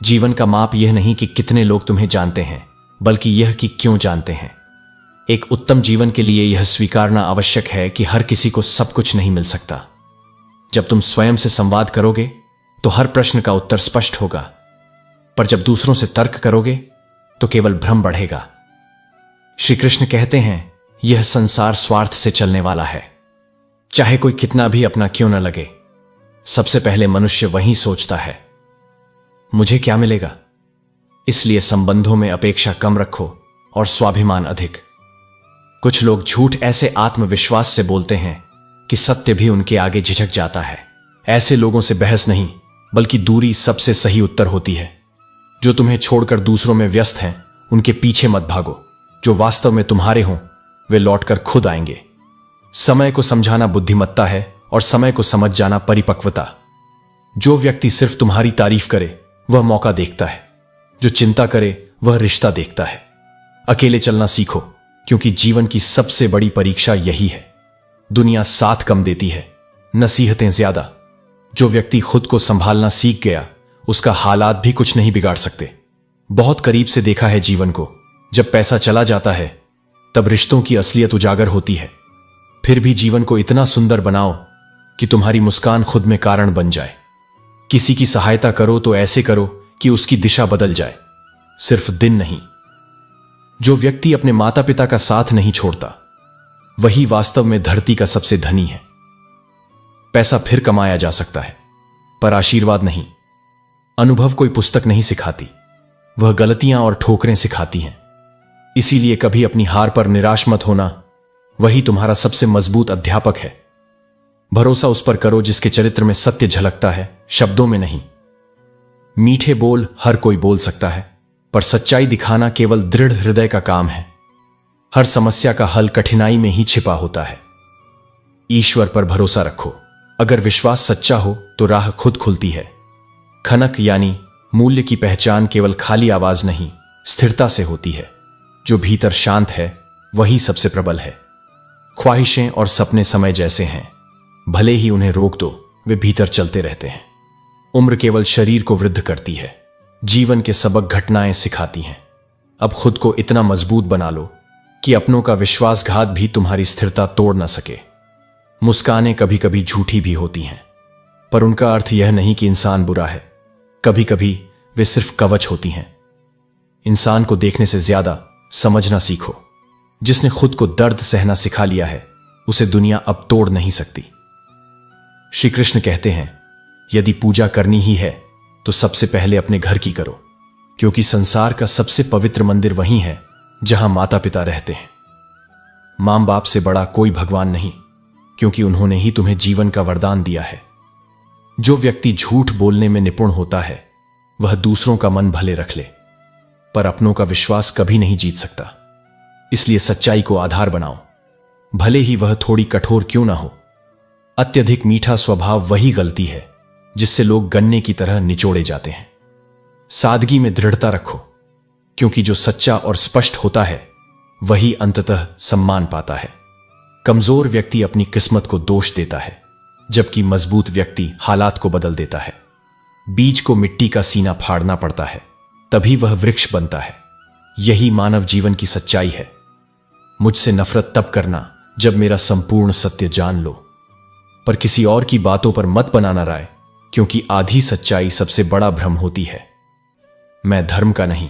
जीवन का माप यह नहीं कि कितने लोग तुम्हें जानते हैं, बल्कि यह कि क्यों जानते हैं। एक उत्तम जीवन के लिए यह स्वीकारना आवश्यक है कि हर किसी को सब कुछ नहीं मिल सकता। जब तुम स्वयं से संवाद करोगे तो हर प्रश्न का उत्तर स्पष्ट होगा, पर जब दूसरों से तर्क करोगे तो केवल भ्रम बढ़ेगा। श्री कृष्ण कहते हैं, यह संसार स्वार्थ से चलने वाला है। चाहे कोई कितना भी अपना क्यों न लगे, सबसे पहले मनुष्य वही सोचता है, मुझे क्या मिलेगा। इसलिए संबंधों में अपेक्षा कम रखो और स्वाभिमान अधिक। कुछ लोग झूठ ऐसे आत्मविश्वास से बोलते हैं कि सत्य भी उनके आगे झिझक जाता है। ऐसे लोगों से बहस नहीं, बल्कि दूरी सबसे सही उत्तर होती है। जो तुम्हें छोड़कर दूसरों में व्यस्त हैं, उनके पीछे मत भागो। जो वास्तव में तुम्हारे हों वे लौटकर खुद आएंगे। समय को समझाना बुद्धिमत्ता है और समय को समझ जाना परिपक्वता। जो व्यक्ति सिर्फ तुम्हारी तारीफ करे वह मौका देखता है, जो चिंता करे वह रिश्ता देखता है। अकेले चलना सीखो, क्योंकि जीवन की सबसे बड़ी परीक्षा यही है। दुनिया साथ कम देती है, नसीहतें ज्यादा। जो व्यक्ति खुद को संभालना सीख गया उसका हालात भी कुछ नहीं बिगाड़ सकते। बहुत करीब से देखा है जीवन को। जब पैसा चला जाता है तब रिश्तों की असलियत उजागर होती है। फिर भी जीवन को इतना सुंदर बनाओ कि तुम्हारी मुस्कान खुद में कारण बन जाए। किसी की सहायता करो तो ऐसे करो कि उसकी दिशा बदल जाए, सिर्फ दिन नहीं। जो व्यक्ति अपने माता पिता का साथ नहीं छोड़ता वही वास्तव में धरती का सबसे धनी है। पैसा फिर कमाया जा सकता है, पर आशीर्वाद नहीं। अनुभव कोई पुस्तक नहीं सिखाती, वह गलतियां और ठोकरें सिखाती हैं। इसीलिए कभी अपनी हार पर निराश मत होना, वही तुम्हारा सबसे मजबूत अध्यापक है। भरोसा उस पर करो जिसके चरित्र में सत्य झलकता है, शब्दों में नहीं। मीठे बोल हर कोई बोल सकता है, पर सच्चाई दिखाना केवल दृढ़ हृदय का काम है। हर समस्या का हल कठिनाई में ही छिपा होता है। ईश्वर पर भरोसा रखो। अगर विश्वास सच्चा हो तो राह खुद खुलती है। खनक यानी मूल्य की पहचान केवल खाली आवाज नहीं, स्थिरता से होती है। जो भीतर शांत है वही सबसे प्रबल है। ख्वाहिशें और सपने समय जैसे हैं, भले ही उन्हें रोक दो, वे भीतर चलते रहते हैं। उम्र केवल शरीर को वृद्ध करती है, जीवन के सबक घटनाएं सिखाती हैं। अब खुद को इतना मजबूत बना लो कि अपनों का विश्वासघात भी तुम्हारी स्थिरता तोड़ न सके। मुस्कानें कभी कभी झूठी भी होती हैं, पर उनका अर्थ यह नहीं कि इंसान बुरा है। कभी कभी वे सिर्फ कवच होती हैं। इंसान को देखने से ज्यादा समझना सीखो। जिसने खुद को दर्द सहना सिखा लिया है, उसे दुनिया अब तोड़ नहीं सकती। श्री कृष्ण कहते हैं, यदि पूजा करनी ही है तो सबसे पहले अपने घर की करो, क्योंकि संसार का सबसे पवित्र मंदिर वही है जहां माता पिता रहते हैं। मां बाप से बड़ा कोई भगवान नहीं, क्योंकि उन्होंने ही तुम्हें जीवन का वरदान दिया है। जो व्यक्ति झूठ बोलने में निपुण होता है वह दूसरों का मन भले रख ले, पर अपनों का विश्वास कभी नहीं जीत सकता। इसलिए सच्चाई को आधार बनाओ, भले ही वह थोड़ी कठोर क्यों ना हो। अत्यधिक मीठा स्वभाव वही गलती है जिससे लोग गन्ने की तरह निचोड़े जाते हैं। सादगी में दृढ़ता रखो, क्योंकि जो सच्चा और स्पष्ट होता है वही अंततः सम्मान पाता है। कमजोर व्यक्ति अपनी किस्मत को दोष देता है, जबकि मजबूत व्यक्ति हालात को बदल देता है। बीज को मिट्टी का सीना फाड़ना पड़ता है, तभी वह वृक्ष बनता है। यही मानव जीवन की सच्चाई है। मुझसे नफरत तब करना जब मेरा संपूर्ण सत्य जान लो, पर किसी और की बातों पर मत बनाना राय, क्योंकि आधी सच्चाई सबसे बड़ा भ्रम होती है। मैं धर्म का नहीं,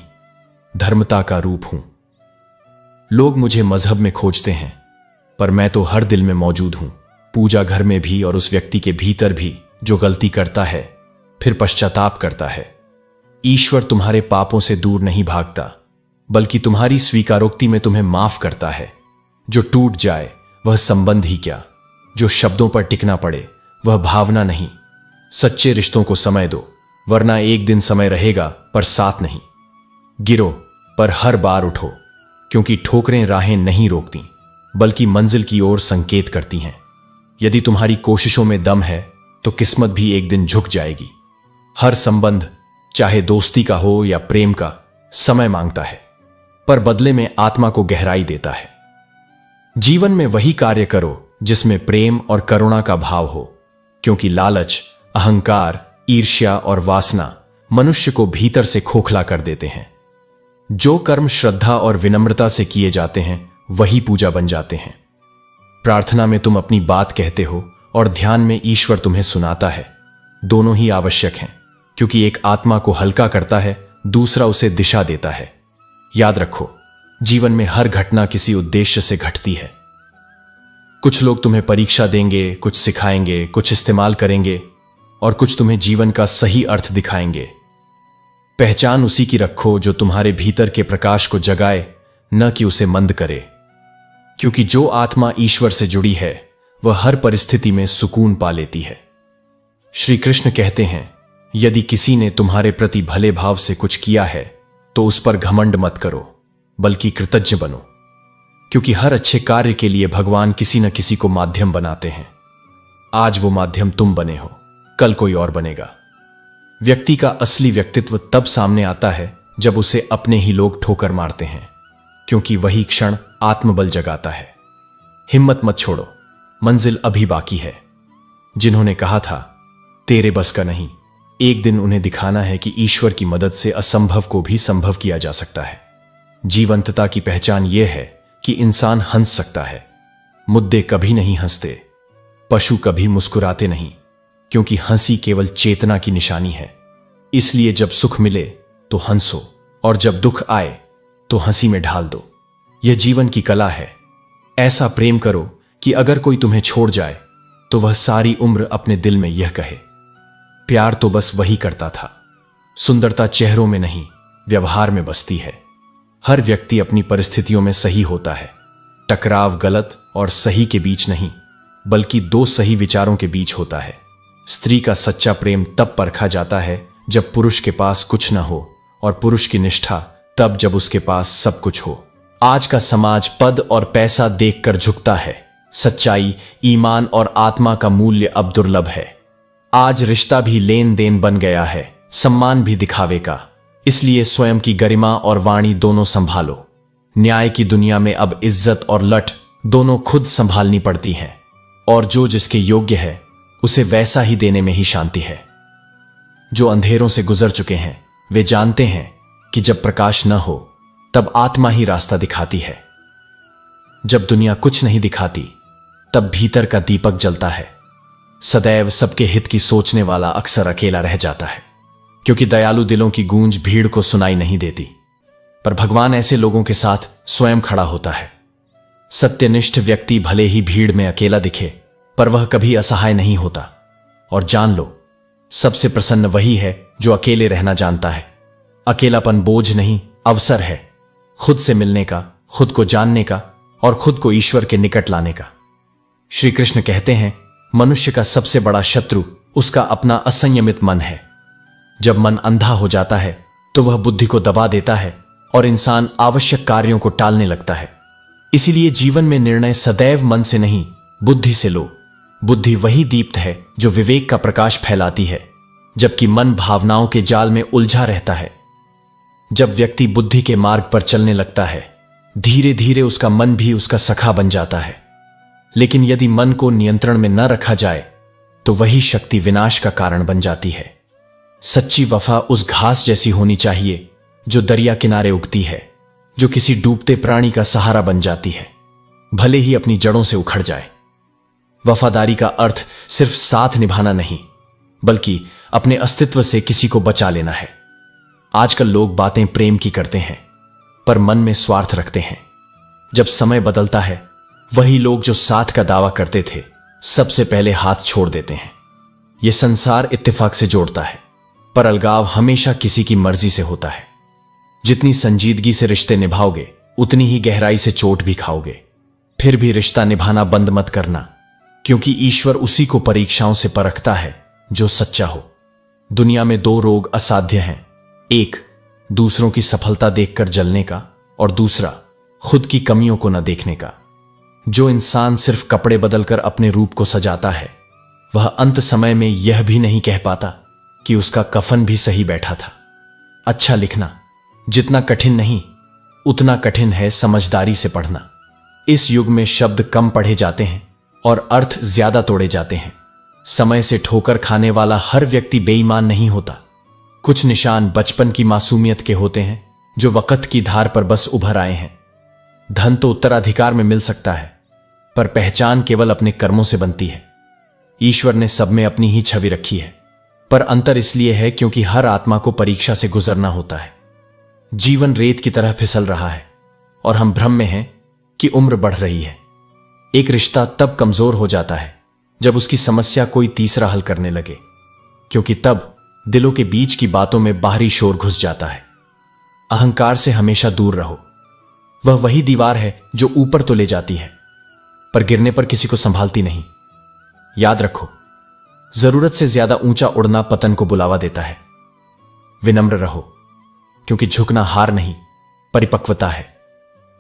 धर्मता का रूप हूं। लोग मुझे मजहब में खोजते हैं, पर मैं तो हर दिल में मौजूद हूं, पूजा घर में भी और उस व्यक्ति के भीतर भी जो गलती करता है फिर पश्चाताप करता है। ईश्वर तुम्हारे पापों से दूर नहीं भागता, बल्कि तुम्हारी स्वीकारोक्ति में तुम्हें माफ करता है। जो टूट जाए वह संबंध ही क्या, जो शब्दों पर टिकना पड़े वह भावना नहीं। सच्चे रिश्तों को समय दो, वरना एक दिन समय रहेगा पर साथ नहीं। गिरो पर हर बार उठो, क्योंकि ठोकरें राहें नहीं रोकती, बल्कि मंजिल की ओर संकेत करती हैं। यदि तुम्हारी कोशिशों में दम है तो किस्मत भी एक दिन झुक जाएगी। हर संबंध, चाहे दोस्ती का हो या प्रेम का, समय मांगता है, पर बदले में आत्मा को गहराई देता है। जीवन में वही कार्य करो जिसमें प्रेम और करुणा का भाव हो, क्योंकि लालच, अहंकार, ईर्ष्या और वासना मनुष्य को भीतर से खोखला कर देते हैं। जो कर्म श्रद्धा और विनम्रता से किए जाते हैं वही पूजा बन जाते हैं। प्रार्थना में तुम अपनी बात कहते हो और ध्यान में ईश्वर तुम्हें सुनाता है। दोनों ही आवश्यक हैं, क्योंकि एक आत्मा को हल्का करता है, दूसरा उसे दिशा देता है। याद रखो, जीवन में हर घटना किसी उद्देश्य से घटती है। कुछ लोग तुम्हें परीक्षा देंगे, कुछ सिखाएंगे, कुछ इस्तेमाल करेंगे और कुछ तुम्हें जीवन का सही अर्थ दिखाएंगे। पहचान उसी की रखो जो तुम्हारे भीतर के प्रकाश को जगाए, न कि उसे मंद करे। क्योंकि जो आत्मा ईश्वर से जुड़ी है वह हर परिस्थिति में सुकून पा लेती है। श्री कृष्ण कहते हैं, यदि किसी ने तुम्हारे प्रति भले भाव से कुछ किया है तो उस पर घमंड मत करो, बल्कि कृतज्ञ बनो, क्योंकि हर अच्छे कार्य के लिए भगवान किसी न किसी को माध्यम बनाते हैं। आज वो माध्यम तुम बने हो, कल कोई और बनेगा। व्यक्ति का असली व्यक्तित्व तब सामने आता है जब उसे अपने ही लोग ठोकर मारते हैं, क्योंकि वही क्षण आत्मबल जगाता है। हिम्मत मत छोड़ो, मंजिल अभी बाकी है। जिन्होंने कहा था तेरे बस का नहीं, एक दिन उन्हें दिखाना है कि ईश्वर की मदद से असंभव को भी संभव किया जा सकता है। जीवंतता की पहचान यह है कि इंसान हंस सकता है। मुद्दे कभी नहीं हंसते, पशु कभी मुस्कुराते नहीं, क्योंकि हंसी केवल चेतना की निशानी है। इसलिए जब सुख मिले तो हंसो, और जब दुख आए तो हंसी में ढाल दो। यह जीवन की कला है। ऐसा प्रेम करो कि अगर कोई तुम्हें छोड़ जाए तो वह सारी उम्र अपने दिल में यह कहे, प्यार तो बस वही करता था। सुंदरता चेहरों में नहीं, व्यवहार में बसती है। हर व्यक्ति अपनी परिस्थितियों में सही होता है। टकराव गलत और सही के बीच नहीं, बल्कि दो सही विचारों के बीच होता है। स्त्री का सच्चा प्रेम तब परखा जाता है जब पुरुष के पास कुछ न हो, और पुरुष की निष्ठा तब जब उसके पास सब कुछ हो। आज का समाज पद और पैसा देखकर झुकता है, सच्चाई, ईमान और आत्मा का मूल्य अब दुर्लभ है। आज रिश्ता भी लेन देन बन गया है, सम्मान भी दिखावे का। इसलिए स्वयं की गरिमा और वाणी दोनों संभालो। न्याय की दुनिया में अब इज्जत और लठ दोनों खुद संभालनी पड़ती हैं, और जो जिसके योग्य है उसे वैसा ही देने में ही शांति है। जो अंधेरों से गुजर चुके हैं वे जानते हैं कि जब प्रकाश न हो तब आत्मा ही रास्ता दिखाती है। जब दुनिया कुछ नहीं दिखाती तब भीतर का दीपक जलता है। सदैव सबके हित की सोचने वाला अक्सर अकेला रह जाता है, क्योंकि दयालु दिलों की गूंज भीड़ को सुनाई नहीं देती। पर भगवान ऐसे लोगों के साथ स्वयं खड़ा होता है। सत्यनिष्ठ व्यक्ति भले ही भीड़ में अकेला दिखे, पर वह कभी असहाय नहीं होता। और जान लो, सबसे प्रसन्न वही है जो अकेले रहना जानता है। अकेलापन बोझ नहीं, अवसर है खुद से मिलने का, खुद को जानने का और खुद को ईश्वर के निकट लाने का। श्री कृष्ण कहते हैं, मनुष्य का सबसे बड़ा शत्रु उसका अपना असंयमित मन है। जब मन अंधा हो जाता है तो वह बुद्धि को दबा देता है और इंसान आवश्यक कार्यों को टालने लगता है। इसीलिए जीवन में निर्णय सदैव मन से नहीं, बुद्धि से लो। बुद्धि वही दीप्त है जो विवेक का प्रकाश फैलाती है, जबकि मन भावनाओं के जाल में उलझा रहता है। जब व्यक्ति बुद्धि के मार्ग पर चलने लगता है, धीरे धीरे उसका मन भी उसका सखा बन जाता है। लेकिन यदि मन को नियंत्रण में न रखा जाए तो वही शक्ति विनाश का कारण बन जाती है। सच्ची वफा उस घास जैसी होनी चाहिए जो दरिया किनारे उगती है, जो किसी डूबते प्राणी का सहारा बन जाती है, भले ही अपनी जड़ों से उखड़ जाए। वफादारी का अर्थ सिर्फ साथ निभाना नहीं, बल्कि अपने अस्तित्व से किसी को बचा लेना है। आजकल लोग बातें प्रेम की करते हैं, पर मन में स्वार्थ रखते हैं। जब समय बदलता है, वही लोग जो साथ का दावा करते थे, सबसे पहले हाथ छोड़ देते हैं। यह संसार इत्तेफाक से जोड़ता है, पर अलगाव हमेशा किसी की मर्जी से होता है। जितनी संजीदगी से रिश्ते निभाओगे, उतनी ही गहराई से चोट भी खाओगे। फिर भी रिश्ता निभाना बंद मत करना, क्योंकि ईश्वर उसी को परीक्षाओं से परखता है जो सच्चा हो। दुनिया में दो रोग असाध्य हैं, एक दूसरों की सफलता देखकर जलने का, और दूसरा खुद की कमियों को न देखने का। जो इंसान सिर्फ कपड़े बदलकर अपने रूप को सजाता है, वह अंत समय में यह भी नहीं कह पाता कि उसका कफन भी सही बैठा था। अच्छा लिखना जितना कठिन नहीं, उतना कठिन है समझदारी से पढ़ना। इस युग में शब्द कम पढ़े जाते हैं और अर्थ ज्यादा तोड़े जाते हैं। समय से ठोकर खाने वाला हर व्यक्ति बेईमान नहीं होता। कुछ निशान बचपन की मासूमियत के होते हैं, जो वक्त की धार पर बस उभर आए हैं। धन तो उत्तराधिकार में मिल सकता है, पर पहचान केवल अपने कर्मों से बनती है। ईश्वर ने सब में अपनी ही छवि रखी है, पर अंतर इसलिए है क्योंकि हर आत्मा को परीक्षा से गुजरना होता है। जीवन रेत की तरह फिसल रहा है और हम भ्रम में हैं कि उम्र बढ़ रही है। एक रिश्ता तब कमजोर हो जाता है जब उसकी समस्या कोई तीसरा हल करने लगे, क्योंकि तब दिलों के बीच की बातों में बाहरी शोर घुस जाता है। अहंकार से हमेशा दूर रहो। वह वही दीवार है जो ऊपर तो ले जाती है, पर गिरने पर किसी को संभालती नहीं। याद रखो, जरूरत से ज्यादा ऊंचा उड़ना पतन को बुलावा देता है। विनम्र रहो, क्योंकि झुकना हार नहीं, परिपक्वता है।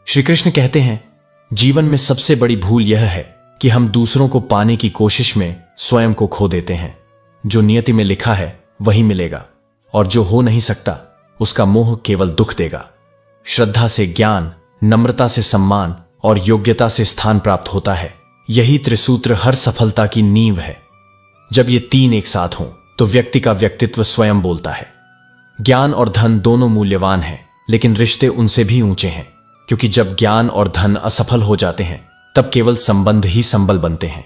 श्री कृष्ण कहते हैं, जीवन में सबसे बड़ी भूल यह है कि हम दूसरों को पाने की कोशिश में स्वयं को खो देते हैं। जो नियति में लिखा है वही मिलेगा, और जो हो नहीं सकता उसका मोह केवल दुख देगा। श्रद्धा से ज्ञान, नम्रता से सम्मान और योग्यता से स्थान प्राप्त होता है। यही त्रिसूत्र हर सफलता की नींव है। जब ये तीन एक साथ हों तो व्यक्ति का व्यक्तित्व स्वयं बोलता है। ज्ञान और धन दोनों मूल्यवान हैं, लेकिन रिश्ते उनसे भी ऊंचे हैं, क्योंकि जब ज्ञान और धन असफल हो जाते हैं तब केवल संबंध ही संबल बनते हैं।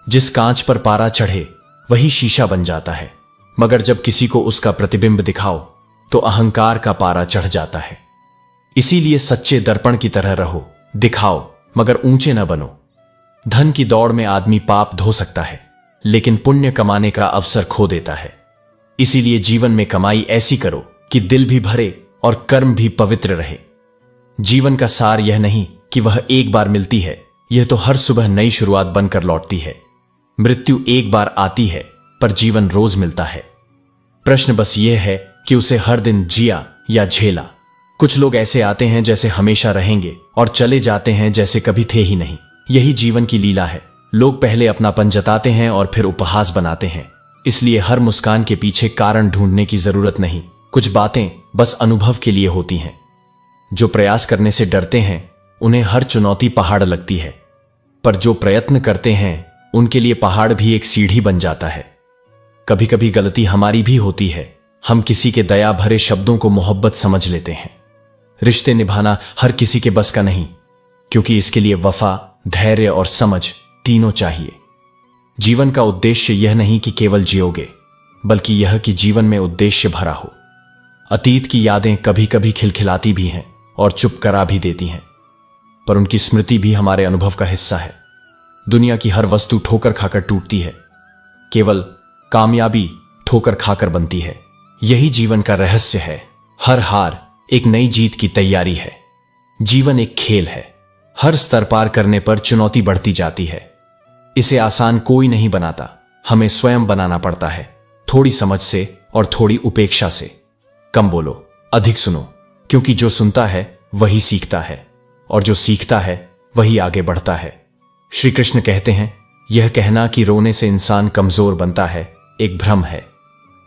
जिस कांच पर पारा चढ़े वही शीशा बन जाता है, मगर जब किसी को उसका प्रतिबिंब दिखाओ तो अहंकार का पारा चढ़ जाता है। इसीलिए सच्चे दर्पण की तरह रहो, दिखाओ मगर ऊंचे न बनो। धन की दौड़ में आदमी पाप धो सकता है, लेकिन पुण्य कमाने का अवसर खो देता है। इसीलिए जीवन में कमाई ऐसी करो कि दिल भी भरे और कर्म भी पवित्र रहे। जीवन का सार यह नहीं कि वह एक बार मिलती है, यह तो हर सुबह नई शुरुआत बनकर लौटती है। मृत्यु एक बार आती है, पर जीवन रोज मिलता है। प्रश्न बस यह है कि उसे हर दिन जिया या झेला। कुछ लोग ऐसे आते हैं जैसे हमेशा रहेंगे और चले जाते हैं जैसे कभी थे ही नहीं। यही जीवन की लीला है। लोग पहले अपनापन जताते हैं और फिर उपहास बनाते हैं। इसलिए हर मुस्कान के पीछे कारण ढूंढने की जरूरत नहीं। कुछ बातें बस अनुभव के लिए होती हैं। जो प्रयास करने से डरते हैं उन्हें हर चुनौती पहाड़ लगती है, पर जो प्रयत्न करते हैं उनके लिए पहाड़ भी एक सीढ़ी बन जाता है। कभी कभी गलती हमारी भी होती है। हम किसी के दया भरे शब्दों को मोहब्बत समझ लेते हैं। रिश्ते निभाना हर किसी के बस का नहीं, क्योंकि इसके लिए वफा, धैर्य और समझ तीनों चाहिए। जीवन का उद्देश्य यह नहीं कि केवल जियोगे, बल्कि यह कि जीवन में उद्देश्य भरा हो। अतीत की यादें कभी कभी खिलखिलाती भी हैं और चुप करा भी देती हैं, पर उनकी स्मृति भी हमारे अनुभव का हिस्सा है। दुनिया की हर वस्तु ठोकर खाकर टूटती है, केवल कामयाबी ठोकर खाकर बनती है। यही जीवन का रहस्य है। हर हार एक नई जीत की तैयारी है। जीवन एक खेल है। हर स्तर पार करने पर चुनौती बढ़ती जाती है। इसे आसान कोई नहीं बनाता, हमें स्वयं बनाना पड़ता है। थोड़ी समझ से और थोड़ी उपेक्षा से। कम बोलो, अधिक सुनो, क्योंकि जो सुनता है वही सीखता है, और जो सीखता है वही आगे बढ़ता है। श्री कृष्ण कहते हैं, यह कहना कि रोने से इंसान कमजोर बनता है एक भ्रम है।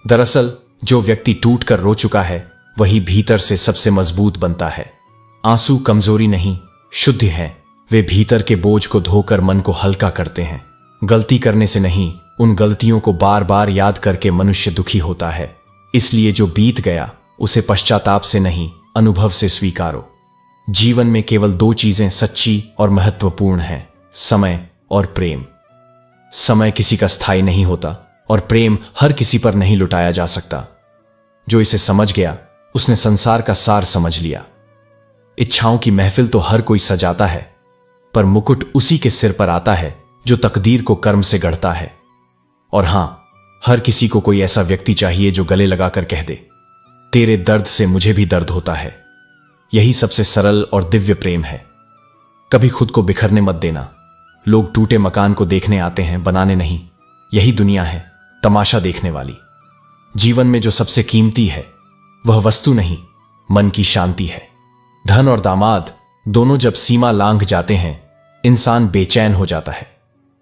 दरअसल जो व्यक्ति टूट कर रो चुका है वही भीतर से सबसे मजबूत बनता है। आंसू कमजोरी नहीं, शुद्ध है। वे भीतर के बोझ को धोकर मन को हल्का करते हैं। गलती करने से नहीं, उन गलतियों को बार बार याद करके मनुष्य दुखी होता है। इसलिए जो बीत गया उसे पश्चाताप से नहीं, अनुभव से स्वीकारो। जीवन में केवल दो चीजें सच्ची और महत्वपूर्ण हैं, समय और प्रेम। समय किसी का स्थायी नहीं होता और प्रेम हर किसी पर नहीं लुटाया जा सकता। जो इसे समझ गया उसने संसार का सार समझ लिया। इच्छाओं की महफिल तो हर कोई सजाता है, पर मुकुट उसी के सिर पर आता है जो तकदीर को कर्म से गढ़ता है। और हां, हर किसी को कोई ऐसा व्यक्ति चाहिए जो गले लगाकर कह दे, तेरे दर्द से मुझे भी दर्द होता है। यही सबसे सरल और दिव्य प्रेम है। कभी खुद को बिखरने मत देना। लोग टूटे मकान को देखने आते हैं, बनाने नहीं। यही दुनिया है, तमाशा देखने वाली। जीवन में जो सबसे कीमती है वह वस्तु नहीं, मन की शांति है। धन और दामाद दोनों जब सीमा लांघ जाते हैं, इंसान बेचैन हो जाता है।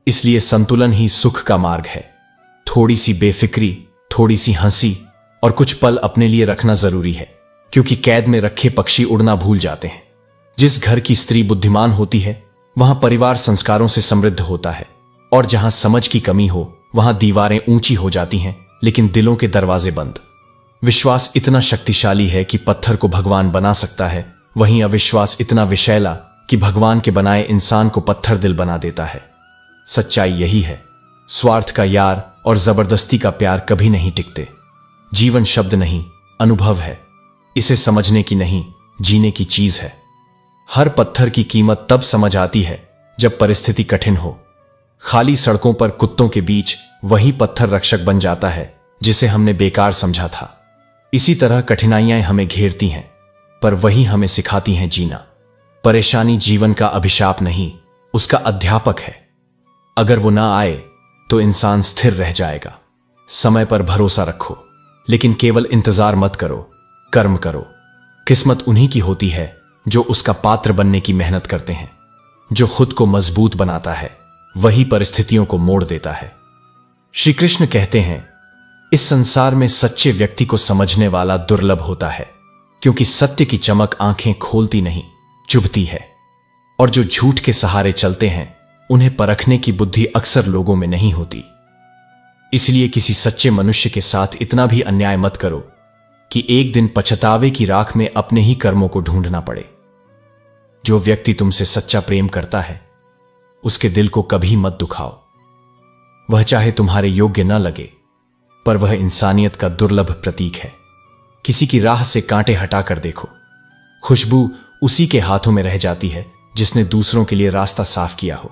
इसलिए संतुलन ही सुख का मार्ग है। थोड़ी सी बेफिक्री, थोड़ी सी हंसी और कुछ पल अपने लिए रखना जरूरी है, क्योंकि कैद में रखे पक्षी उड़ना भूल जाते हैं। जिस घर की स्त्री बुद्धिमान होती है वहां परिवार संस्कारों से समृद्ध होता है, और जहां समझ की कमी हो वहां दीवारें ऊंची हो जाती हैं, लेकिन दिलों के दरवाजे बंद। विश्वास इतना शक्तिशाली है कि पत्थर को भगवान बना सकता है, वहीं अविश्वास इतना विषैला कि भगवान के बनाए इंसान को पत्थर दिल बना देता है। सच्चाई यही है, स्वार्थ का यार और जबरदस्ती का प्यार कभी नहीं टिकते। जीवन शब्द नहीं, अनुभव है। इसे समझने की नहीं, जीने की चीज है। हर पत्थर की कीमत तब समझ आती है जब परिस्थिति कठिन हो। खाली सड़कों पर कुत्तों के बीच वही पत्थर रक्षक बन जाता है जिसे हमने बेकार समझा था। इसी तरह कठिनाइयां हमें घेरती हैं, पर वही हमें सिखाती हैं जीना। परेशानी जीवन का अभिशाप नहीं, उसका अध्यापक है। अगर वो ना आए तो इंसान स्थिर रह जाएगा। समय पर भरोसा रखो, लेकिन केवल इंतजार मत करो, कर्म करो। किस्मत उन्हीं की होती है जो उसका पात्र बनने की मेहनत करते हैं। जो खुद को मजबूत बनाता है वही परिस्थितियों को मोड़ देता है। श्री कृष्ण कहते हैं, इस संसार में सच्चे व्यक्ति को समझने वाला दुर्लभ होता है, क्योंकि सत्य की चमक आंखें खोलती नहीं, चुभती है। और जो झूठ के सहारे चलते हैं उन्हें परखने की बुद्धि अक्सर लोगों में नहीं होती। इसलिए किसी सच्चे मनुष्य के साथ इतना भी अन्याय मत करो कि एक दिन पछतावे की राख में अपने ही कर्मों को ढूंढना पड़े। जो व्यक्ति तुमसे सच्चा प्रेम करता है उसके दिल को कभी मत दुखाओ। वह चाहे तुम्हारे योग्य न लगे, पर वह इंसानियत का दुर्लभ प्रतीक है। किसी की राह से कांटे हटाकर देखो, खुशबू उसी के हाथों में रह जाती है जिसने दूसरों के लिए रास्ता साफ किया हो।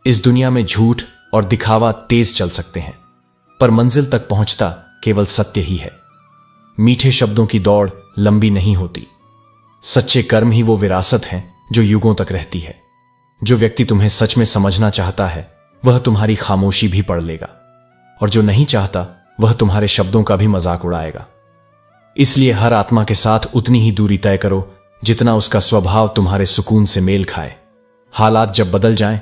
इस दुनिया में झूठ और दिखावा तेज चल सकते हैं, पर मंजिल तक पहुंचता केवल सत्य ही है। मीठे शब्दों की दौड़ लंबी नहीं होती। सच्चे कर्म ही वो विरासत है जो युगों तक रहती है। जो व्यक्ति तुम्हें सच में समझना चाहता है वह तुम्हारी खामोशी भी पढ़ लेगा, और जो नहीं चाहता वह तुम्हारे शब्दों का भी मजाक उड़ाएगा। इसलिए हर आत्मा के साथ उतनी ही दूरी तय करो जितना उसका स्वभाव तुम्हारे सुकून से मेल खाए। हालात जब बदल जाएं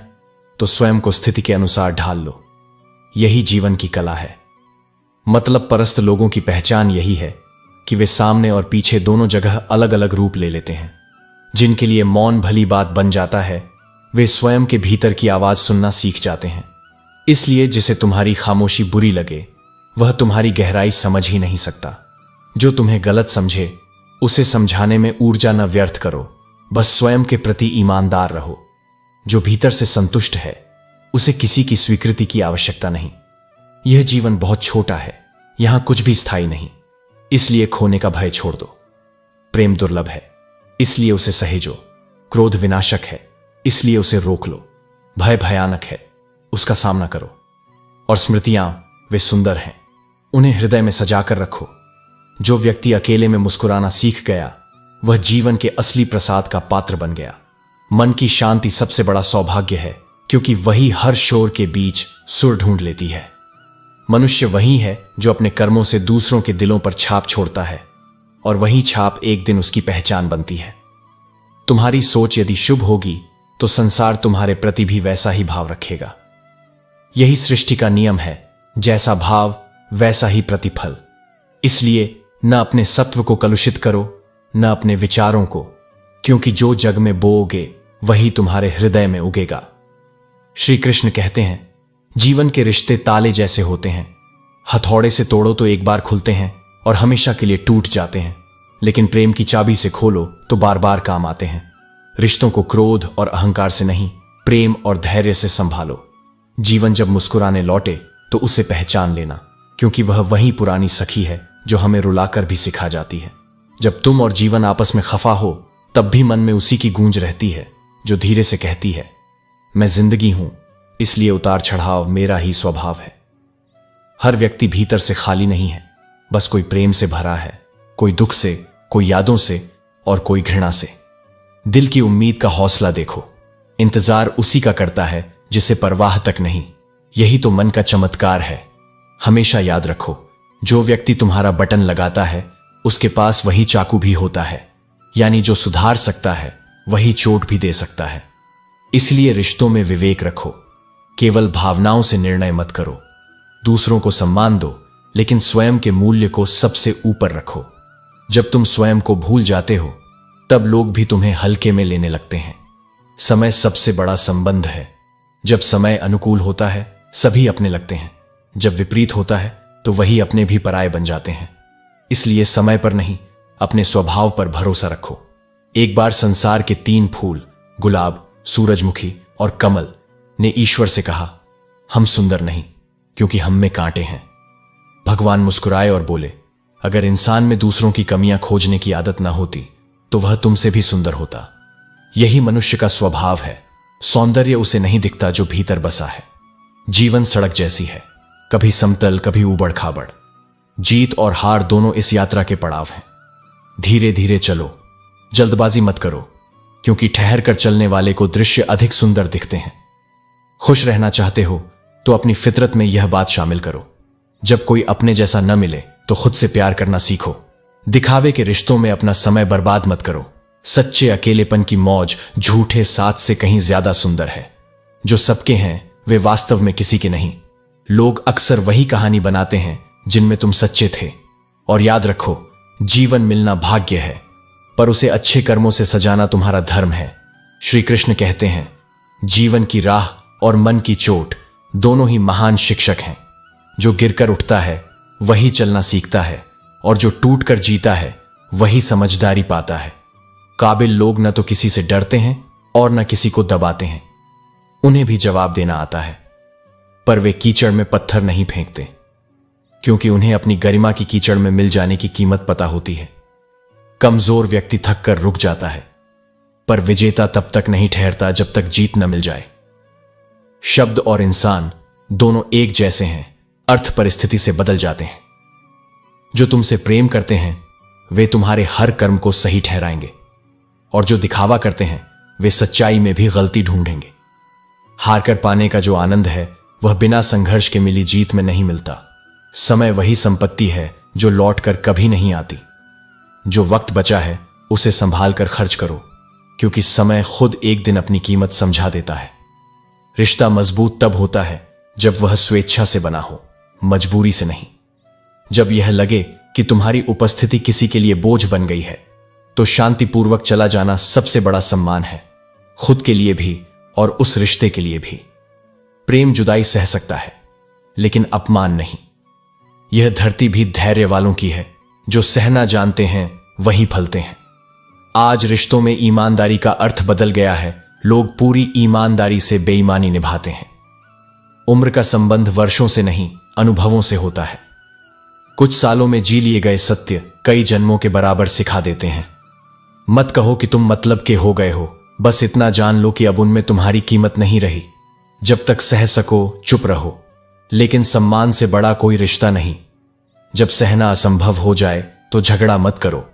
तो स्वयं को स्थिति के अनुसार ढाल लो। यही जीवन की कला है। मतलब परस्त लोगों की पहचान यही है कि वे सामने और पीछे दोनों जगह अलग अलग रूप ले लेते हैं। जिनके लिए मौन भली बात बन जाता है, वे स्वयं के भीतर की आवाज सुनना सीख जाते हैं। इसलिए जिसे तुम्हारी खामोशी बुरी लगे, वह तुम्हारी गहराई समझ ही नहीं सकता। जो तुम्हें गलत समझे, उसे समझाने में ऊर्जा न व्यर्थ करो, बस स्वयं के प्रति ईमानदार रहो। जो भीतर से संतुष्ट है, उसे किसी की स्वीकृति की आवश्यकता नहीं। यह जीवन बहुत छोटा है, यहां कुछ भी स्थायी नहीं, इसलिए खोने का भय छोड़ दो। प्रेम दुर्लभ है, इसलिए उसे सहेजो। क्रोध विनाशक है, इसलिए उसे रोक लो। भय भयानक है, उसका सामना करो। और स्मृतियां, वे सुंदर हैं, उन्हें हृदय में सजाकर रखो। जो व्यक्ति अकेले में मुस्कुराना सीख गया, वह जीवन के असली प्रसाद का पात्र बन गया। मन की शांति सबसे बड़ा सौभाग्य है, क्योंकि वही हर शोर के बीच सुर ढूंढ लेती है। मनुष्य वही है जो अपने कर्मों से दूसरों के दिलों पर छाप छोड़ता है, और वही छाप एक दिन उसकी पहचान बनती है। तुम्हारी सोच यदि शुभ होगी, तो संसार तुम्हारे प्रति भी वैसा ही भाव रखेगा। यही सृष्टि का नियम है, जैसा भाव वैसा ही प्रतिफल। इसलिए न अपने सत्व को कलुषित करो, न अपने विचारों को, क्योंकि जो जग में बोओगे वही तुम्हारे हृदय में उगेगा। श्री कृष्ण कहते हैं, जीवन के रिश्ते ताले जैसे होते हैं। हथौड़े से तोड़ो तो एक बार खुलते हैं और हमेशा के लिए टूट जाते हैं, लेकिन प्रेम की चाबी से खोलो तो बार बार काम आते हैं। रिश्तों को क्रोध और अहंकार से नहीं, प्रेम और धैर्य से संभालो। जीवन जब मुस्कुराने लौटे तो उसे पहचान लेना, क्योंकि वह वही पुरानी सखी है जो हमें रुलाकर भी सिखा जाती है। जब तुम और जीवन आपस में खफा हो, तब भी मन में उसी की गूंज रहती है जो धीरे से कहती है, मैं जिंदगी हूं, इसलिए उतार चढ़ाव मेरा ही स्वभाव है। हर व्यक्ति भीतर से खाली नहीं है, बस कोई प्रेम से भरा है, कोई दुख से, कोई यादों से और कोई घृणा से। दिल की उम्मीद का हौसला देखो, इंतजार उसी का करता है जिसे परवाह तक नहीं। यही तो मन का चमत्कार है। हमेशा याद रखो, जो व्यक्ति तुम्हारा बटन लगाता है, उसके पास वही चाकू भी होता है। यानी जो सुधार सकता है, वही चोट भी दे सकता है। इसलिए रिश्तों में विवेक रखो, केवल भावनाओं से निर्णय मत करो। दूसरों को सम्मान दो, लेकिन स्वयं के मूल्य को सबसे ऊपर रखो। जब तुम स्वयं को भूल जाते हो, तब लोग भी तुम्हें हल्के में लेने लगते हैं। समय सबसे बड़ा संबंध है। जब समय अनुकूल होता है, सभी अपने लगते हैं। जब विपरीत होता है, तो वही अपने भी पराये बन जाते हैं। इसलिए समय पर नहीं, अपने स्वभाव पर भरोसा रखो। एक बार संसार के 3 फूल, गुलाब, सूरजमुखी और कमल, ने ईश्वर से कहा, हम सुंदर नहीं, क्योंकि हम में कांटे हैं। भगवान मुस्कुराए और बोले, अगर इंसान में दूसरों की कमियां खोजने की आदत ना होती, तो वह तुमसे भी सुंदर होता। यही मनुष्य का स्वभाव है। सौंदर्य उसे नहीं दिखता जो भीतर बसा है। जीवन सड़क जैसी है, कभी समतल, कभी ऊबड़ खाबड़। जीत और हार दोनों इस यात्रा के पड़ाव हैं। धीरे धीरे चलो, जल्दबाजी मत करो, क्योंकि ठहर कर चलने वाले को दृश्य अधिक सुंदर दिखते हैं। खुश रहना चाहते हो तो अपनी फितरत में यह बात शामिल करो, जब कोई अपने जैसा न मिले तो खुद से प्यार करना सीखो। दिखावे के रिश्तों में अपना समय बर्बाद मत करो। सच्चे अकेलेपन की मौज झूठे साथ से कहीं ज्यादा सुंदर है। जो सबके हैं, वे वास्तव में किसी के नहीं। लोग अक्सर वही कहानी बनाते हैं जिनमें तुम सच्चे थे। और याद रखो, जीवन मिलना भाग्य है, पर उसे अच्छे कर्मों से सजाना तुम्हारा धर्म है। श्री कृष्ण कहते हैं, जीवन की राह और मन की चोट दोनों ही महान शिक्षक हैं। जो गिरकर उठता है वही चलना सीखता है, और जो टूटकर जीता है वही समझदारी पाता है। काबिल लोग न तो किसी से डरते हैं और न किसी को दबाते हैं। उन्हें भी जवाब देना आता है, पर वे कीचड़ में पत्थर नहीं फेंकते, क्योंकि उन्हें अपनी गरिमा की कीचड़ में मिल जाने की कीमत पता होती है। कमजोर व्यक्ति थक कर रुक जाता है, पर विजेता तब तक नहीं ठहरता जब तक जीत न मिल जाए। शब्द और इंसान दोनों एक जैसे हैं, अर्थ परिस्थिति से बदल जाते हैं। जो तुमसे प्रेम करते हैं वे तुम्हारे हर कर्म को सही ठहराएंगे, और जो दिखावा करते हैं वे सच्चाई में भी गलती ढूंढेंगे। हार कर पाने का जो आनंद है वह बिना संघर्ष के मिली जीत में नहीं मिलता। समय वही संपत्ति है जो लौट कर कभी नहीं आती। जो वक्त बचा है उसे संभाल कर खर्च करो, क्योंकि समय खुद एक दिन अपनी कीमत समझा देता है। रिश्ता मजबूत तब होता है जब वह स्वेच्छा से बना हो, मजबूरी से नहीं। जब यह लगे कि तुम्हारी उपस्थिति किसी के लिए बोझ बन गई है, तो शांतिपूर्वक चला जाना सबसे बड़ा सम्मान है, खुद के लिए भी और उस रिश्ते के लिए भी। प्रेम जुदाई सह सकता है, लेकिन अपमान नहीं। यह धरती भी धैर्य वालों की है, जो सहना जानते हैं वही फलते हैं। आज रिश्तों में ईमानदारी का अर्थ बदल गया है। लोग पूरी ईमानदारी से बेईमानी निभाते हैं। उम्र का संबंध वर्षों से नहीं, अनुभवों से होता है। कुछ सालों में जी लिए गए सत्य कई जन्मों के बराबर सिखा देते हैं। मत कहो कि तुम मतलब के हो गए हो, बस इतना जान लो कि अब उनमें तुम्हारी कीमत नहीं रही। जब तक सह सको चुप रहो, लेकिन सम्मान से बड़ा कोई रिश्ता नहीं। जब सहना असंभव हो जाए तो झगड़ा मत करो,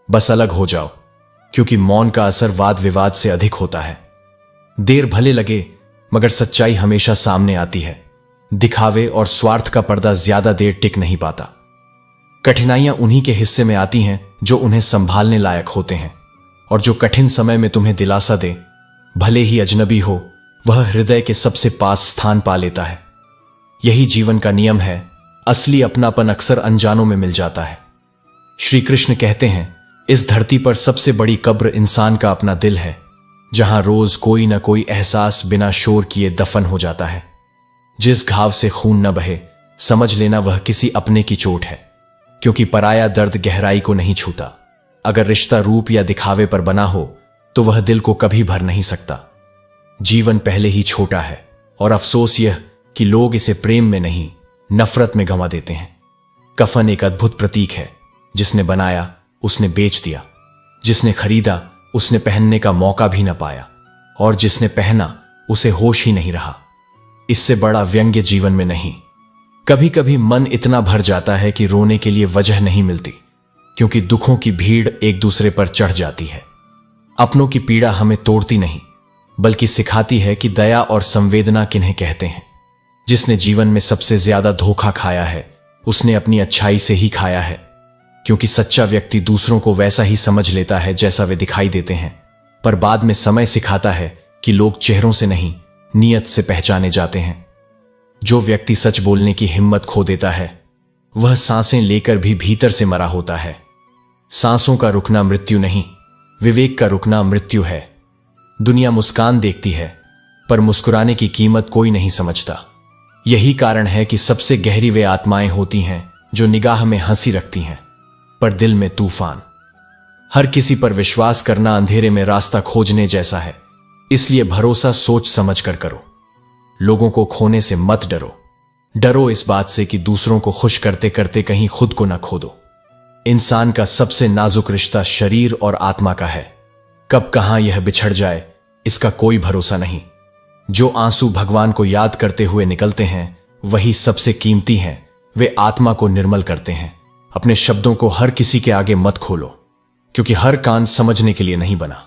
बस अलग हो जाओ, क्योंकि मौन का असर वाद विवाद से अधिक होता है। देर भले लगे, मगर सच्चाई हमेशा सामने आती है। दिखावे और स्वार्थ का पर्दा ज्यादा देर टिक नहीं पाता। कठिनाइयां उन्हीं के हिस्से में आती हैं जो उन्हें संभालने लायक होते हैं, और जो कठिन समय में तुम्हें दिलासा दे, भले ही अजनबी हो, वह हृदय के सबसे पास स्थान पा लेता है। यही जीवन का नियम है। असली अपनापन अक्सर अनजानों में मिल जाता है। श्री कृष्ण कहते हैं, इस धरती पर सबसे बड़ी कब्र इंसान का अपना दिल है, जहां रोज कोई न कोई एहसास बिना शोर किए दफन हो जाता है। जिस घाव से खून न बहे, समझ लेना वह किसी अपने की चोट है, क्योंकि पराया दर्द गहराई को नहीं छूता। अगर रिश्ता रूप या दिखावे पर बना हो, तो वह दिल को कभी भर नहीं सकता। जीवन पहले ही छोटा है, और अफसोस यह कि लोग इसे प्रेम में नहीं, नफरत में गंवा देते हैं। कफन एक अद्भुत प्रतीक है। जिसने बनाया उसने बेच दिया, जिसने खरीदा उसने पहनने का मौका भी न पाया, और जिसने पहना उसे होश ही नहीं रहा। इससे बड़ा व्यंग्य जीवन में नहीं। कभी कभी मन इतना भर जाता है कि रोने के लिए वजह नहीं मिलती, क्योंकि दुखों की भीड़ एक दूसरे पर चढ़ जाती है। अपनों की पीड़ा हमें तोड़ती नहीं, बल्कि सिखाती है कि दया और संवेदना किन्हें कहते हैं। जिसने जीवन में सबसे ज्यादा धोखा खाया है, उसने अपनी अच्छाई से ही खाया है, क्योंकि सच्चा व्यक्ति दूसरों को वैसा ही समझ लेता है जैसा वे दिखाई देते हैं। पर बाद में समय सिखाता है कि लोग चेहरों से नहीं, नीयत से पहचाने जाते हैं। जो व्यक्ति सच बोलने की हिम्मत खो देता है, वह सांसें लेकर भी भीतर से मरा होता है। सांसों का रुकना मृत्यु नहीं, विवेक का रुकना मृत्यु है। दुनिया मुस्कान देखती है, पर मुस्कुराने की कीमत कोई नहीं समझता। यही कारण है कि सबसे गहरी वे आत्माएं होती हैं जो निगाह में हंसी रखती हैं, पर दिल में तूफान। हर किसी पर विश्वास करना अंधेरे में रास्ता खोजने जैसा है, इसलिए भरोसा सोच समझ कर करो। लोगों को खोने से मत डरो। डरो इस बात से कि दूसरों को खुश करते करते कहीं खुद को न खो दो। इंसान का सबसे नाजुक रिश्ता शरीर और आत्मा का है। कब कहां यह बिछड़ जाए, इसका कोई भरोसा नहीं। जो आंसू भगवान को याद करते हुए निकलते हैं, वही सबसे कीमती हैं। वे आत्मा को निर्मल करते हैं। अपने शब्दों को हर किसी के आगे मत खोलो, क्योंकि हर कान समझने के लिए नहीं बना।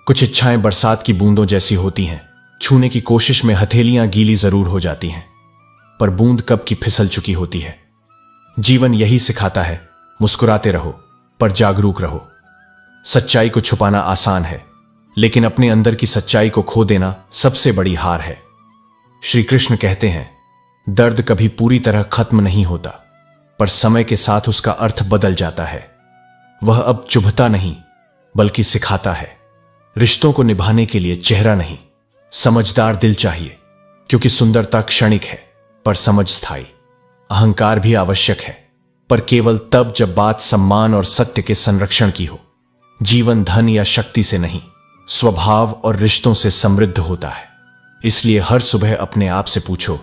कुछ इच्छाएं बरसात की बूंदों जैसी होती हैं। छूने की कोशिश में हथेलियां गीली जरूर हो जाती हैं, पर बूंद कब की फिसल चुकी होती है। जीवन यही सिखाता है, मुस्कुराते रहो, पर जागरूक रहो। सच्चाई को छुपाना आसान है, लेकिन अपने अंदर की सच्चाई को खो देना सबसे बड़ी हार है। श्री कृष्ण कहते हैं, दर्द कभी पूरी तरह खत्म नहीं होता, पर समय के साथ उसका अर्थ बदल जाता है। वह अब चुभता नहीं, बल्कि सिखाता है। रिश्तों को निभाने के लिए चेहरा नहीं, समझदार दिल चाहिए, क्योंकि सुंदरता क्षणिक है, पर समझ स्थायी। अहंकार भी आवश्यक है, पर केवल तब जब बात सम्मान और सत्य के संरक्षण की हो। जीवन धन या शक्ति से नहीं, स्वभाव और रिश्तों से समृद्ध होता है। इसलिए हर सुबह अपने आप से पूछो,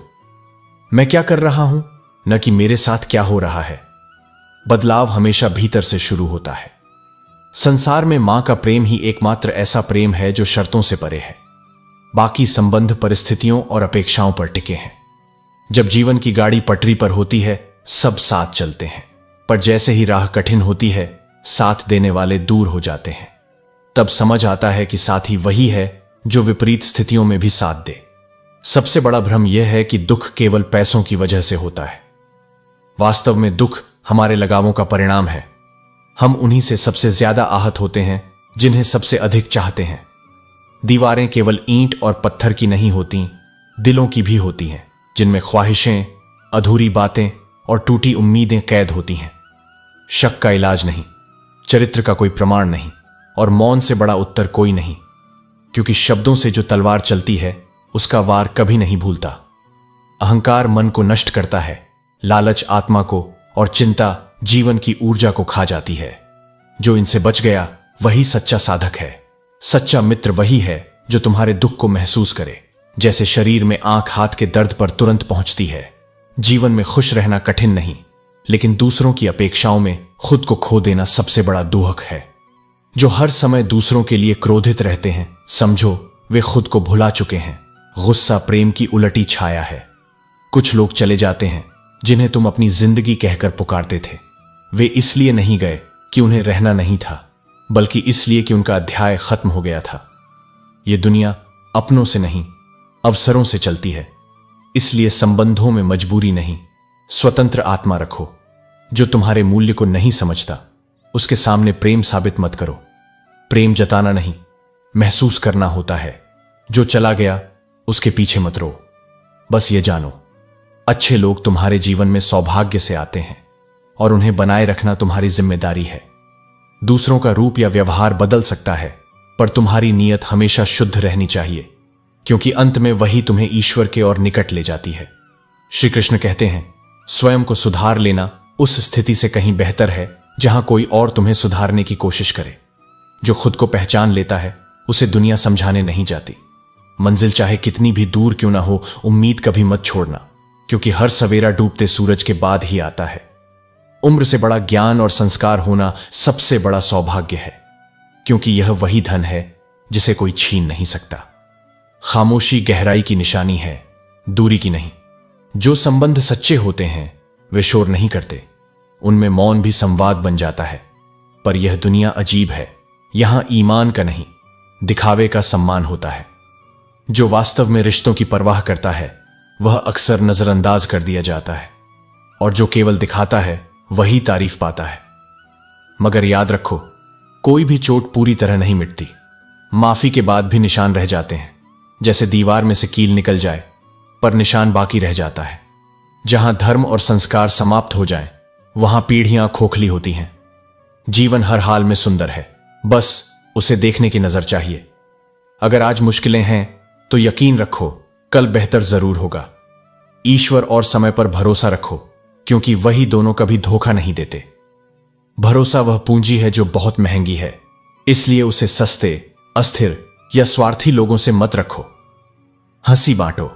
मैं क्या कर रहा हूं, न कि मेरे साथ क्या हो रहा है। बदलाव हमेशा भीतर से शुरू होता है। संसार में मां का प्रेम ही एकमात्र ऐसा प्रेम है जो शर्तों से परे है। बाकी संबंध परिस्थितियों और अपेक्षाओं पर टिके हैं। जब जीवन की गाड़ी पटरी पर होती है, सब साथ चलते हैं, पर जैसे ही राह कठिन होती है, साथ देने वाले दूर हो जाते हैं। तब समझ आता है कि साथी वही है जो विपरीत स्थितियों में भी साथ दे। सबसे बड़ा भ्रम यह है कि दुख केवल पैसों की वजह से होता है। वास्तव में दुख हमारे लगावों का परिणाम है। हम उन्हीं से सबसे ज्यादा आहत होते हैं जिन्हें सबसे अधिक चाहते हैं। दीवारें केवल ईंट और पत्थर की नहीं होती, दिलों की भी होती हैं, जिनमें ख्वाहिशें, अधूरी बातें और टूटी उम्मीदें कैद होती हैं। शक का इलाज नहीं, चरित्र का कोई प्रमाण नहीं, और मौन से बड़ा उत्तर कोई नहीं, क्योंकि शब्दों से जो तलवार चलती है उसका वार कभी नहीं भूलता। अहंकार मन को नष्ट करता है, लालच आत्मा को, और चिंता जीवन की ऊर्जा को खा जाती है। जो इनसे बच गया वही सच्चा साधक है। सच्चा मित्र वही है जो तुम्हारे दुख को महसूस करे, जैसे शरीर में आंख हाथ के दर्द पर तुरंत पहुंचती है। जीवन में खुश रहना कठिन नहीं, लेकिन दूसरों की अपेक्षाओं में खुद को खो देना सबसे बड़ा दुहक है। जो हर समय दूसरों के लिए क्रोधित रहते हैं, समझो वे खुद को भुला चुके हैं। गुस्सा प्रेम की उलटी छाया है। कुछ लोग चले जाते हैं जिन्हें तुम अपनी जिंदगी कहकर पुकारते थे। वे इसलिए नहीं गए कि उन्हें रहना नहीं था, बल्कि इसलिए कि उनका अध्याय खत्म हो गया था। यह दुनिया अपनों से नहीं, अवसरों से चलती है। इसलिए संबंधों में मजबूरी नहीं, स्वतंत्र आत्मा रखो। जो तुम्हारे मूल्य को नहीं समझता उसके सामने प्रेम साबित मत करो। प्रेम जताना नहीं, महसूस करना होता है। जो चला गया उसके पीछे मत रो। बस ये जानो, अच्छे लोग तुम्हारे जीवन में सौभाग्य से आते हैं और उन्हें बनाए रखना तुम्हारी जिम्मेदारी है। दूसरों का रूप या व्यवहार बदल सकता है, पर तुम्हारी नीयत हमेशा शुद्ध रहनी चाहिए, क्योंकि अंत में वही तुम्हें ईश्वर के और निकट ले जाती है। श्री कृष्ण कहते हैं, स्वयं को सुधार लेना उस स्थिति से कहीं बेहतर है जहां कोई और तुम्हें सुधारने की कोशिश करे। जो खुद को पहचान लेता है उसे दुनिया समझाने नहीं जाती। मंजिल चाहे कितनी भी दूर क्यों ना हो, उम्मीद कभी मत छोड़ना, क्योंकि हर सवेरा डूबते सूरज के बाद ही आता है। उम्र से बड़ा ज्ञान और संस्कार होना सबसे बड़ा सौभाग्य है, क्योंकि यह वही धन है जिसे कोई छीन नहीं सकता। खामोशी गहराई की निशानी है, दूरी की नहीं। जो संबंध सच्चे होते हैं वे शोर नहीं करते, उनमें मौन भी संवाद बन जाता है। पर यह दुनिया अजीब है, यहां ईमान का नहीं, दिखावे का सम्मान होता है। जो वास्तव में रिश्तों की परवाह करता है वह अक्सर नजरअंदाज कर दिया जाता है, और जो केवल दिखाता है वही तारीफ पाता है। मगर याद रखो, कोई भी चोट पूरी तरह नहीं मिटती। माफी के बाद भी निशान रह जाते हैं, जैसे दीवार में से कील निकल जाए पर निशान बाकी रह जाता है। जहां धर्म और संस्कार समाप्त हो जाएं, वहां पीढ़ियां खोखली होती हैं। जीवन हर हाल में सुंदर है, बस उसे देखने की नजर चाहिए। अगर आज मुश्किलें हैं तो यकीन रखो कल बेहतर जरूर होगा। ईश्वर और समय पर भरोसा रखो, क्योंकि वही दोनों कभी धोखा नहीं देते। भरोसा वह पूंजी है जो बहुत महंगी है, इसलिए उसे सस्ते, अस्थिर या स्वार्थी लोगों से मत रखो। हंसी बांटो,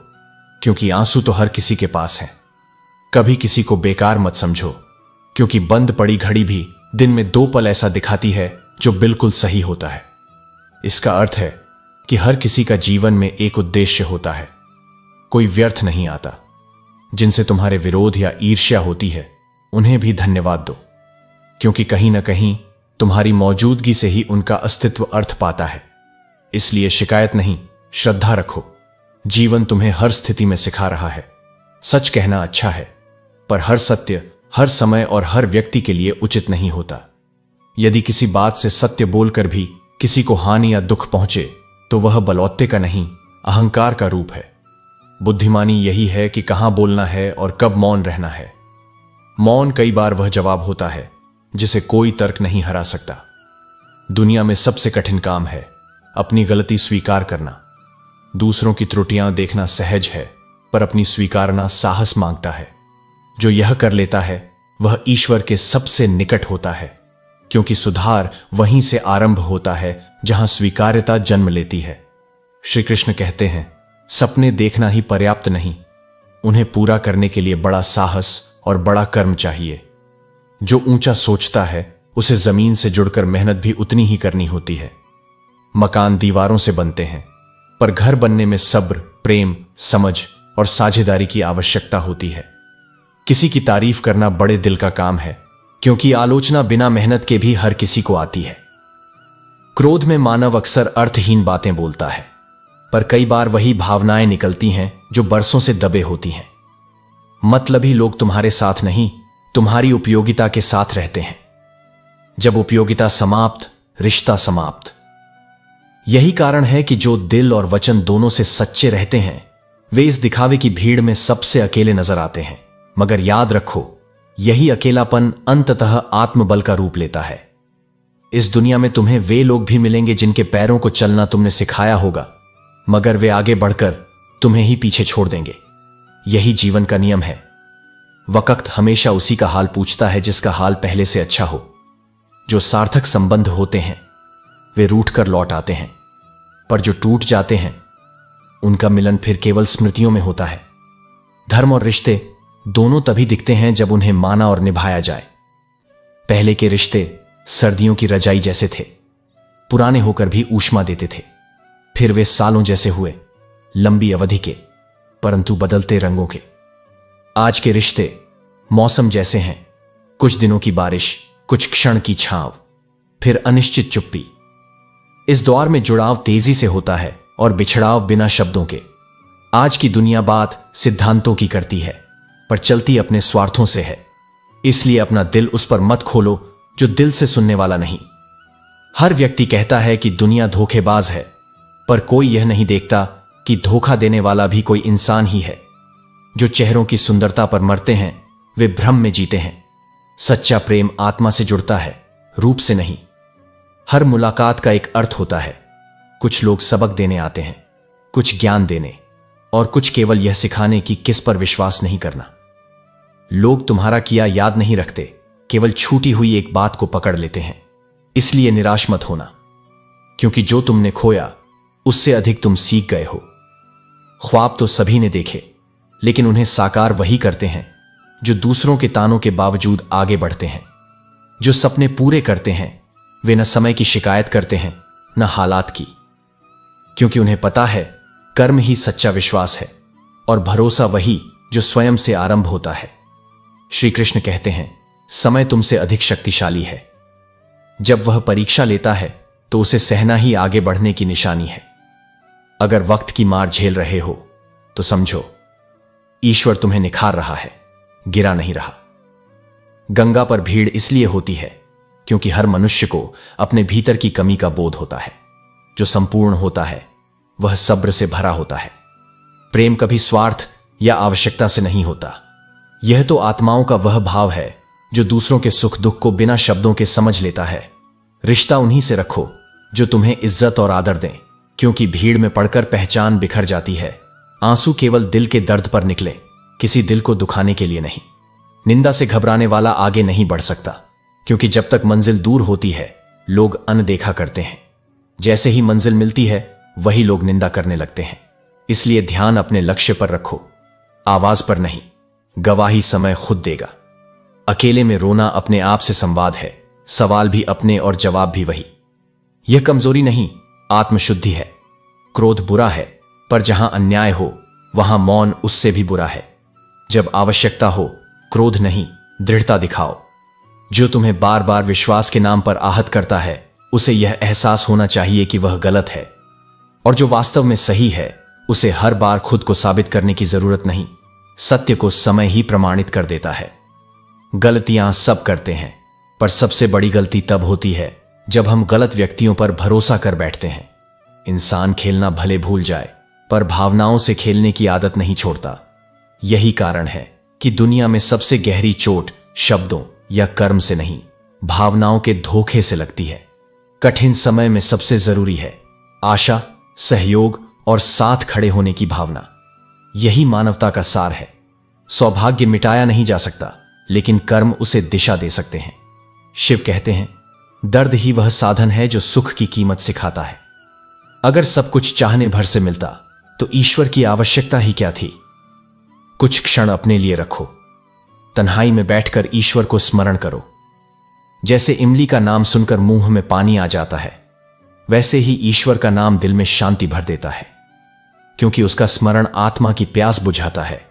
क्योंकि आंसू तो हर किसी के पास है। कभी किसी को बेकार मत समझो, क्योंकि बंद पड़ी घड़ी भी दिन में 2 पल ऐसा दिखाती है जो बिल्कुल सही होता है। इसका अर्थ है कि हर किसी का जीवन में एक उद्देश्य होता है, कोई व्यर्थ नहीं आता। जिनसे तुम्हारे विरोध या ईर्ष्या होती है उन्हें भी धन्यवाद दो, क्योंकि कहीं ना कहीं तुम्हारी मौजूदगी से ही उनका अस्तित्व अर्थ पाता है। इसलिए शिकायत नहीं, श्रद्धा रखो। जीवन तुम्हें हर स्थिति में सिखा रहा है। सच कहना अच्छा है, पर हर सत्य हर समय और हर व्यक्ति के लिए उचित नहीं होता। यदि किसी बात से सत्य बोलकर भी किसी को हानि या दुख पहुंचे तो वह बलौते का नहीं, अहंकार का रूप है। बुद्धिमानी यही है कि कहां बोलना है और कब मौन रहना है। मौन कई बार वह जवाब होता है जिसे कोई तर्क नहीं हरा सकता। दुनिया में सबसे कठिन काम है अपनी गलती स्वीकार करना। दूसरों की त्रुटियां देखना सहज है, पर अपनी स्वीकारना साहस मांगता है। जो यह कर लेता है वह ईश्वर के सबसे निकट होता है, क्योंकि सुधार वहीं से आरंभ होता है जहां स्वीकार्यता जन्म लेती है। श्री कृष्ण कहते हैं, सपने देखना ही पर्याप्त नहीं, उन्हें पूरा करने के लिए बड़ा साहस और बड़ा कर्म चाहिए। जो ऊंचा सोचता है उसे जमीन से जुड़कर मेहनत भी उतनी ही करनी होती है। मकान दीवारों से बनते हैं, पर घर बनने में सब्र, प्रेम, समझ और साझेदारी की आवश्यकता होती है। किसी की तारीफ करना बड़े दिल का काम है, क्योंकि आलोचना बिना मेहनत के भी हर किसी को आती है। क्रोध में मानव अक्सर अर्थहीन बातें बोलता है, पर कई बार वही भावनाएं निकलती हैं जो बरसों से दबे होती हैं। मतलबी लोग तुम्हारे साथ नहीं, तुम्हारी उपयोगिता के साथ रहते हैं। जब उपयोगिता समाप्त, रिश्ता समाप्त। यही कारण है कि जो दिल और वचन दोनों से सच्चे रहते हैं वे इस दिखावे की भीड़ में सबसे अकेले नजर आते हैं, मगर याद रखो, यही अकेलापन अंततः आत्मबल का रूप लेता है। इस दुनिया में तुम्हें वे लोग भी मिलेंगे जिनके पैरों को चलना तुमने सिखाया होगा, मगर वे आगे बढ़कर तुम्हें ही पीछे छोड़ देंगे। यही जीवन का नियम है। वक्त हमेशा उसी का हाल पूछता है जिसका हाल पहले से अच्छा हो। जो सार्थक संबंध होते हैं वे रूठ कर लौट आते हैं, पर जो टूट जाते हैं उनका मिलन फिर केवल स्मृतियों में होता है। धर्म और रिश्ते दोनों तभी दिखते हैं जब उन्हें माना और निभाया जाए। पहले के रिश्ते सर्दियों की रजाई जैसे थे, पुराने होकर भी ऊष्मा देते थे। फिर वे सालों जैसे हुए, लंबी अवधि के परंतु बदलते रंगों के। आज के रिश्ते मौसम जैसे हैं, कुछ दिनों की बारिश, कुछ क्षण की छांव, फिर अनिश्चित चुप्पी। इस दौर में जुड़ाव तेजी से होता है और बिछड़ाव बिना शब्दों के। आज की दुनिया बात सिद्धांतों की करती है, पर चलती अपने स्वार्थों से है। इसलिए अपना दिल उस पर मत खोलो जो दिल से सुनने वाला नहीं। हर व्यक्ति कहता है कि दुनिया धोखेबाज है, पर कोई यह नहीं देखता कि धोखा देने वाला भी कोई इंसान ही है। जो चेहरों की सुंदरता पर मरते हैं वे भ्रम में जीते हैं। सच्चा प्रेम आत्मा से जुड़ता है, रूप से नहीं। हर मुलाकात का एक अर्थ होता है। कुछ लोग सबक देने आते हैं, कुछ ज्ञान देने, और कुछ केवल यह सिखाने कि किस पर विश्वास नहीं करना। लोग तुम्हारा किया याद नहीं रखते, केवल छूटी हुई एक बात को पकड़ लेते हैं। इसलिए निराश मत होना, क्योंकि जो तुमने खोया उससे अधिक तुम सीख गए हो। ख्वाब तो सभी ने देखे, लेकिन उन्हें साकार वही करते हैं जो दूसरों के तानों के बावजूद आगे बढ़ते हैं। जो सपने पूरे करते हैं वे न समय की शिकायत करते हैं न हालात की, क्योंकि उन्हें पता है कर्म ही सच्चा विश्वास है और भरोसा वही जो स्वयं से आरंभ होता है। श्री कृष्ण कहते हैं, समय तुमसे अधिक शक्तिशाली है। जब वह परीक्षा लेता है तो उसे सहना ही आगे बढ़ने की निशानी है। अगर वक्त की मार झेल रहे हो तो समझो ईश्वर तुम्हें निखार रहा है, गिरा नहीं रहा। गंगा पर भीड़ इसलिए होती है क्योंकि हर मनुष्य को अपने भीतर की कमी का बोध होता है। जो संपूर्ण होता है वह सब्र से भरा होता है। प्रेम कभी स्वार्थ या आवश्यकता से नहीं होता। यह तो आत्माओं का वह भाव है जो दूसरों के सुख दुख को बिना शब्दों के समझ लेता है। रिश्ता उन्हीं से रखो जो तुम्हें इज्जत और आदर दें, क्योंकि भीड़ में पड़कर पहचान बिखर जाती है। आंसू केवल दिल के दर्द पर निकले, किसी दिल को दुखाने के लिए नहीं। निंदा से घबराने वाला आगे नहीं बढ़ सकता, क्योंकि जब तक मंजिल दूर होती है लोग अनदेखा करते हैं। जैसे ही मंजिल मिलती है वही लोग निंदा करने लगते हैं। इसलिए ध्यान अपने लक्ष्य पर रखो, आवाज पर नहीं। गवाही समय खुद देगा। अकेले में रोना अपने आप से संवाद है, सवाल भी अपने और जवाब भी वही। यह कमजोरी नहीं, आत्मशुद्धि है। क्रोध बुरा है, पर जहां अन्याय हो वहां मौन उससे भी बुरा है। जब आवश्यकता हो क्रोध नहीं, दृढ़ता दिखाओ। जो तुम्हें बार बार विश्वास के नाम पर आहत करता है उसे यह एहसास होना चाहिए कि वह गलत है, और जो वास्तव में सही है उसे हर बार खुद को साबित करने की जरूरत नहीं। सत्य को समय ही प्रमाणित कर देता है। गलतियां सब करते हैं, पर सबसे बड़ी गलती तब होती है जब हम गलत व्यक्तियों पर भरोसा कर बैठते हैं। इंसान खेलना भले भूल जाए, पर भावनाओं से खेलने की आदत नहीं छोड़ता। यही कारण है कि दुनिया में सबसे गहरी चोट शब्दों या कर्म से नहीं, भावनाओं के धोखे से लगती है। कठिन समय में सबसे जरूरी है आशा, सहयोग और साथ खड़े होने की भावना। यही मानवता का सार है। सौभाग्य मिटाया नहीं जा सकता, लेकिन कर्म उसे दिशा दे सकते हैं। शिव कहते हैं, दर्द ही वह साधन है जो सुख की कीमत सिखाता है। अगर सब कुछ चाहने भर से मिलता तो ईश्वर की आवश्यकता ही क्या थी। कुछ क्षण अपने लिए रखो, तन्हाई में बैठकर ईश्वर को स्मरण करो। जैसे इमली का नाम सुनकर मुंह में पानी आ जाता है, वैसे ही ईश्वर का नाम दिल में शांति भर देता है, क्योंकि उसका स्मरण आत्मा की प्यास बुझाता है।